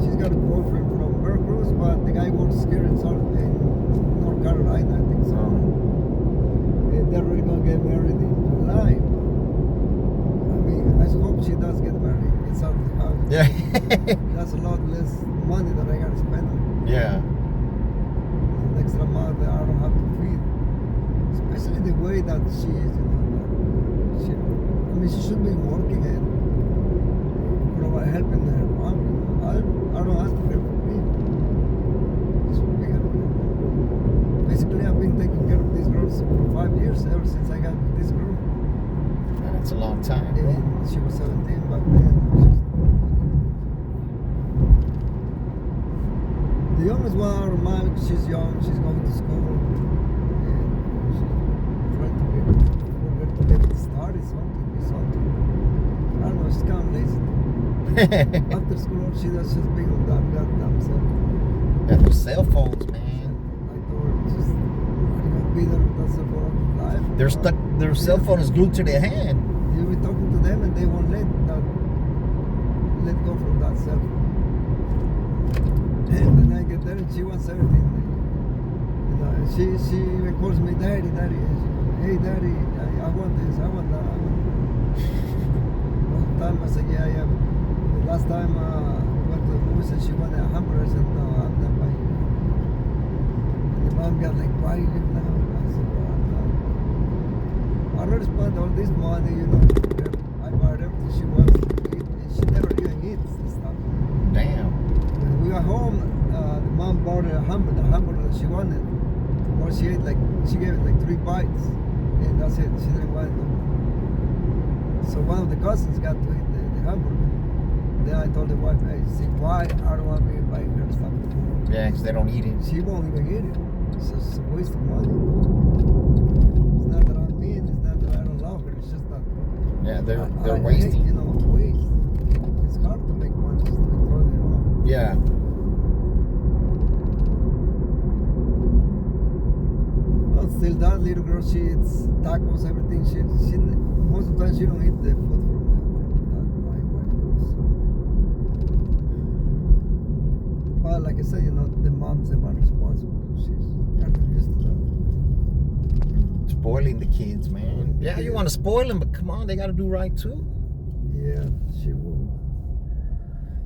E: She's got a boyfriend from Veracruz, but the guy works here in North Carolina, I think so. And they're really gonna get married in July. I mean, I hope she does get married inside the house.
A: Yeah.
E: That's a lot less money that I gotta spend.
A: Yeah.
E: An extra month that I don't have to feed. Especially the way that she is, she should be working and helping her mom. I don't ask her for me. She should be helping her mom. Basically, I've been taking care of these girls for 5 years, ever since I got with this girl.
A: Man, that's a long time, bro.
E: And she was 17 back then. The youngest one out of mine, she's young, she's going to school. And she's trying to get started something. I don't know, she's kind of lazy. After school, she does just being on that goddamn cell.
A: Yeah, those cell phones, man.
E: I told her, just, are you gonna be there with that cell phone all your life?
A: They're stuck. Their cell phone is glued to their hand.
E: You'll be talking to them and they won't let go from that cell phone. And then I get there and she wants everything. She even calls me daddy. And she goes, hey daddy, I want this, I want that. All the time I said, yeah. But the last time we went to the movies and she wanted a hamburger, I said, no, I'm not buying it. And the mom got like, why you give now? I said, well, I'm not. I already spent all this money, I bought everything she wants to eat, and she never even eats the stuff.
A: Damn.
E: When we got home, the mom bought her the hamburger that she wanted. Or she gave it like 3 bites, and that's it. She didn't want it no more. So one of the cousins got to eat the hamburger. Then I told the wife, hey, see why I don't want to be buying her stuff.
A: Yeah, because they don't eat it.
E: She won't even eat it. It's just a waste of money. It's not that I'm mean, it's not that I don't love her, it's just that
A: Yeah, they're
E: I hate,
A: wasting.
E: waste. It's hard to make money just to be throwing it off.
A: Yeah.
E: Well, still that little girl, she eats tacos, everything. She most of the time she don't eat the food from that my wife cooks. But like I said, the mom's the one responsible. She's got to used to that.
A: Spoiling the kids, man. Yeah, you want to spoil them, but come on, they got to do right too.
E: Yeah, she will.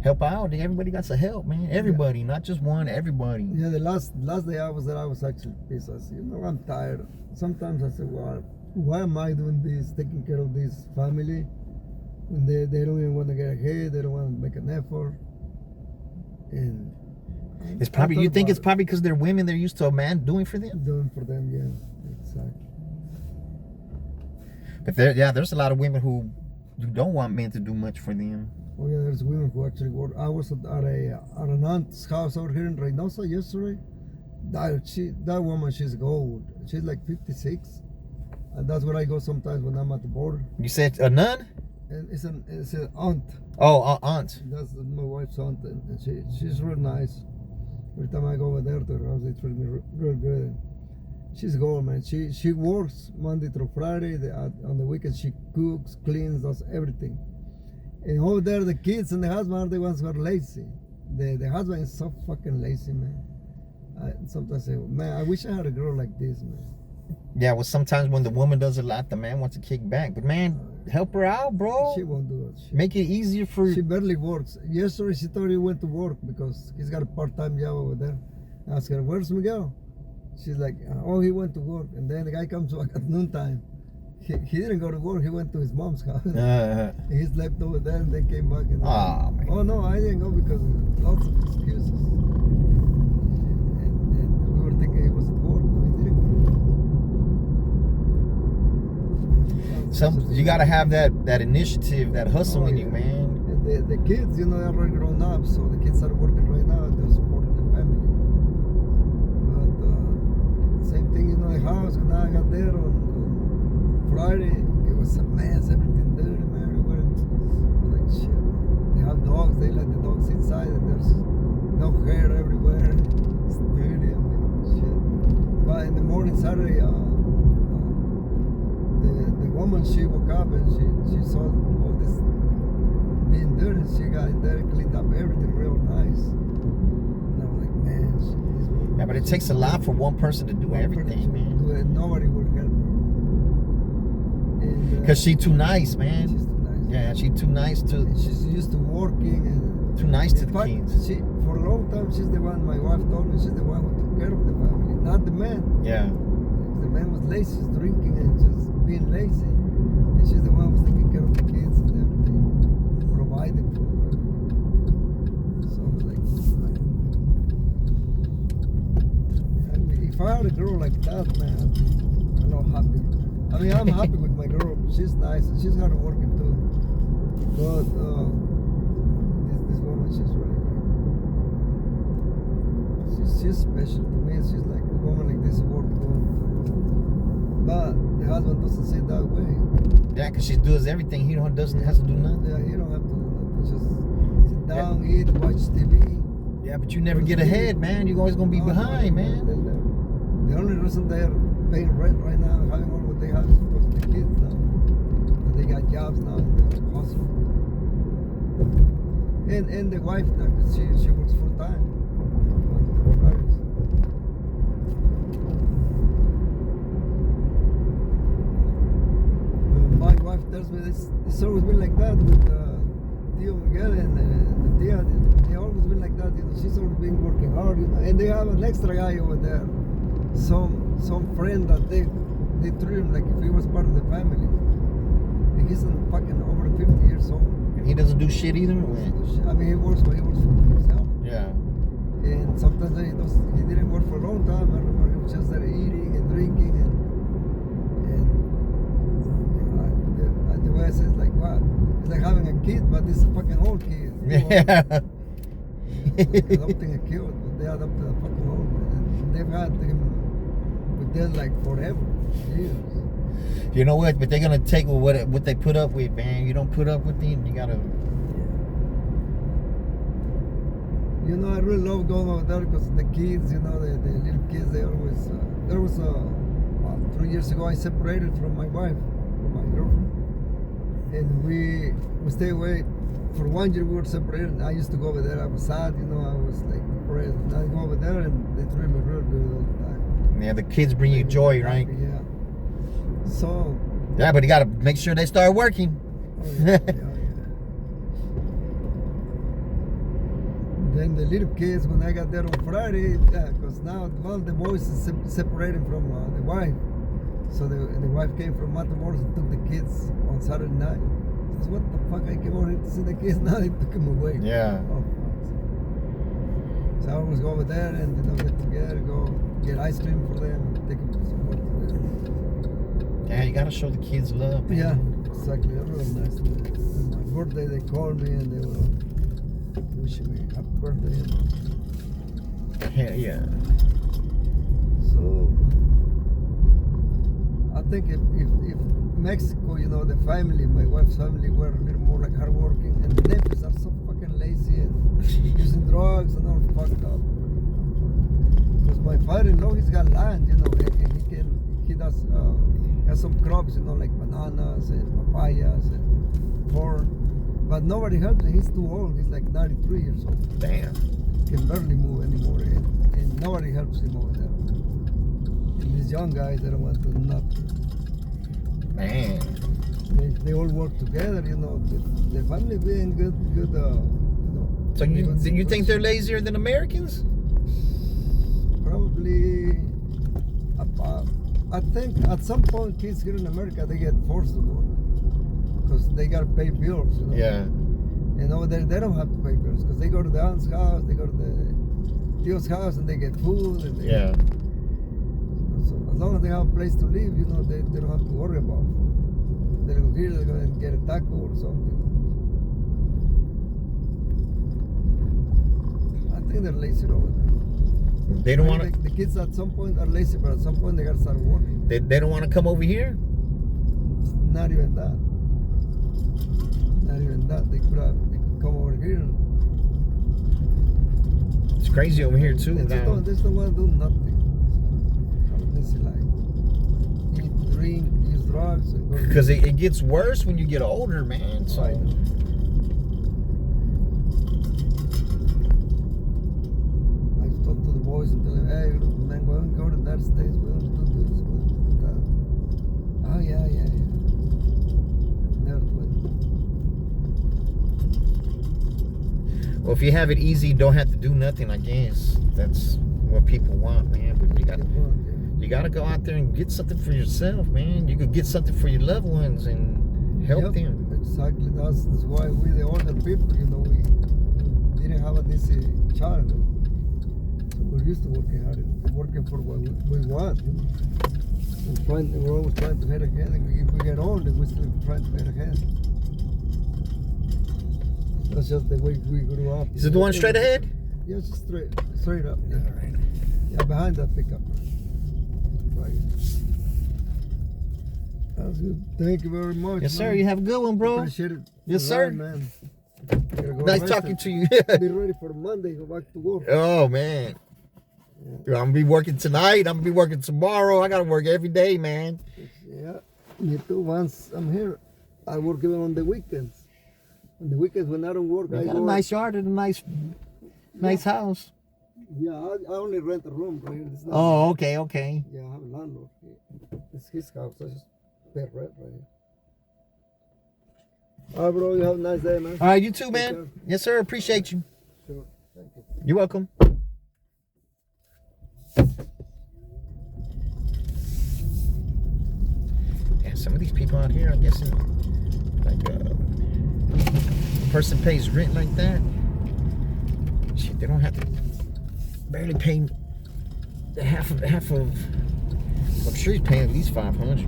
A: Help out. Everybody got to help, man. Everybody, not just one. Everybody.
E: Yeah, the last day I was there, I was actually pissed. I said, I'm tired. Sometimes I say, well, why am I doing this, taking care of this family, when they don't even want to get ahead, they don't want to make an effort. And
A: It's probably you think it's probably because they're women. They're used to a man doing for them.
E: doing for them, yeah, exactly.
A: But there's a lot of women who don't want men to do much for them.
E: Oh yeah, there's women who actually work. I was at an aunt's house over here in Reynosa yesterday. That woman, she's gold. She's like 56. And that's where I go sometimes when I'm at the border.
A: You said a nun?
E: And it's an aunt.
A: Oh, aunt.
E: That's my wife's aunt, and she's real nice. Every time I go over there to her house, they treat me real good. She's gold, man. She works Monday through Friday. On the weekend, she cooks, cleans, does everything. And over there, the kids and the husband are the ones who are lazy. The husband is so fucking lazy, man. I sometimes say, man, I wish I had a girl like this, man.
A: Yeah, well, sometimes when the woman does a lot, the man wants to kick back. But man, help her out, bro.
E: She won't do it.
A: Make it easier for.
E: She barely works. Yesterday, she thought he went to work because he's got a part-time job over there. I asked her, where's Miguel? She's like, oh, he went to work. And then the guy comes back at noontime. He didn't go to work. He went to his mom's house. He slept over there and then came back. And
A: man.
E: Oh, no, I didn't go because of lots of excuses. And we were thinking he was at work. No, he didn't go.
A: You gotta have that initiative, that hustle in you, man.
E: And the kids, you know, they're already grown up, so the kids are working right now. They're supporting the family. But same thing, you know, the house. When I got there on Friday, it was a mess. Everything dirty, man. Everywhere. I was like, shit. They have dogs. They let the dogs inside, and there's dog hair everywhere. It's dirty. I'm like, shit. But in the morning Saturday, the woman, she woke up and she saw all this being dirty. She got in there, cleaned up everything real nice. And I was like, man, this woman,
A: Yeah, but it takes a lot for one person to do everything, man.
E: Nobody would help her.
A: Because she's too nice, man.
E: She's too nice.
A: Yeah, she's too nice to.
E: And she's used to working and
A: Too nice to
E: in
A: the
E: fact,
A: kids.
E: For a long time, she's the one. My wife told me she's the one who took care of the family, not the man.
A: Yeah.
E: The man was lazy, just drinking and just being lazy. And she's the one who was taking care of the kids and everything, providing for them. So I was like, I mean, if I had a girl like that, man, I'd be a lot happier. I mean, I'm happy with my girl. She's nice and she's hard working too. But this woman, she's really she's special to me. She's like a woman like this worth going to. But the husband doesn't see it that way.
A: Yeah, because she does everything. He doesn't have to do nothing.
E: Yeah, he don't have to do nothing. Just sit down, eat, watch TV.
A: Yeah, but you never get ahead, man. You're always gonna be behind, man.
E: The only reason they're paying rent right now, having all what they have, is because of the kids now. And they got jobs now in the hospital. And the wife, she works full time. My wife tells me it's always been like that with Tio Miguel and the Tia. They always been like that, you know. She's always been working hard, you know. And they have an extra guy over there, some friend that they treat him like if he was part of the family. And he's fucking over 50 years old.
A: And he doesn't do shit either.
E: I mean, he works for himself.
A: Yeah.
E: And sometimes he didn't work for a long time. I remember he was just there eating and drinking and the way I say it's like, wow, it's like having a kid, but it's a fucking old kid.
A: Yeah.
E: Like adopting a kid, but they adopted a fucking old man. And they've had him with them like forever, years.
A: You know what? But they're gonna take what they put up with, man. You don't put up with them, you gotta.
E: You know, I really love going over there because the kids, you know, the little kids, they always. There was 3 years ago, I separated from my wife, from my girlfriend. And we stay away. For 1 year we were separated. I used to go over there. I was sad, you know. I was like depressed. And I go over there and they treat me real good all the time.
A: Yeah, the kids bring you joy, right?
E: Yeah. So.
A: Yeah, but you gotta make sure they start working.
E: Oh, yeah. Then the little kids, when I got there on Friday, because now one of the boys is separating from the wife. So the wife came from Matamoros and took the kids on Saturday night. Says, what the fuck? I came over here to see the kids. Now they took them away.
A: Yeah.
E: Oh, fuck. So I always go over there and get together, go get ice cream for them, and take them to some work.
A: Yeah, you gotta show the kids love, man.
E: Yeah, exactly. They're real nice. On my birthday, they called me and they were wishing me happy birthday.
A: Hell yeah.
E: So. I think if Mexico, you know, the family, my wife's family, were a little more like hardworking, and the neighbors are so fucking lazy and using drugs and all fucked up. Because my father-in-law, he's got land, you know, and he does has some crops, you know, like bananas and papayas and corn. But nobody helps him. He's too old. He's like 93 years old.
A: Damn.
E: Can barely move anymore, and nobody helps him over there. And these young guys, they don't want to do nothing.
A: Man.
E: They all work together, you know. The family being good, you know.
A: So you think they're lazier than Americans?
E: Probably. I think at some point kids here in America, they get forced to work because they gotta pay bills, you know.
A: Yeah.
E: And over there, they don't have to pay bills because they go to the aunt's house, they go to the tio's house, and they get food. And they,
A: Yeah.
E: So as long as they have a place to live, you know, they don't have to worry about food. They go here, they go and get a taco or something. I think they're lazy over there.
A: They don't want to.
E: The kids at some point are lazy, but at some point they gotta start working.
A: They don't want to come over here.
E: Not even that. Not even that. They could come over here.
A: It's crazy over here too.
E: They just don't want to do nothing. This is like eat, drink, use drugs.
A: Because it gets worse when you get older, man. So.
E: Right. I talk to the boys and tell them, hey, man, we don't go to that stage, we don't do this, we don't do that. Oh, yeah. Never do it.
A: Well, if you have it easy, don't have to do nothing. I guess that's what people want, man. But you gotta go out there and get something for yourself, man. You could get something for your loved ones and help them.
E: Exactly. That's why we, the older people, you know, we didn't have an easy childhood. So we're used to working hard and working for what we want, you know. And we're always trying to get ahead. And if we get old, then we're still trying to get ahead. That's just the way we grew up.
A: Is it the one straight ahead?
E: Yeah, it's just straight up. Yeah.
A: All right.
E: Yeah, behind that pickup. Right. That's good. Thank you very much.
A: Yes, sir.
E: Man.
A: You have a good one, bro.
E: Appreciate it.
A: Yes,
E: All
A: sir.
E: right, man. Gotta go
A: Nice
E: rest
A: talking
E: and
A: to you.
E: be ready for Monday. Go back to work.
A: Oh, man. I'm going to be working tonight. I'm going to be working tomorrow. I got to work every day, man.
E: Yeah, me too. Once I'm here, I work even on the weekends. On the weekends when I don't work, I
A: You got
E: go.
A: a nice yard and a nice house.
E: Yeah, I only rent a room right here. It's not,
A: Oh, okay.
E: Yeah, I have a landlord. It's his house. I just pay rent right here. All right, bro. You have a nice day, man.
A: All right, you too,
E: Take
A: man.
E: care.
A: Yes, sir. Appreciate you.
E: Sure. Thank you.
A: You're welcome. Yeah, some of these people out here, I'm guessing, like a person pays rent like that. Shit, they don't have to barely pay half of. I'm sure he's paying at least $500.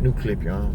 A: New clip, y'all.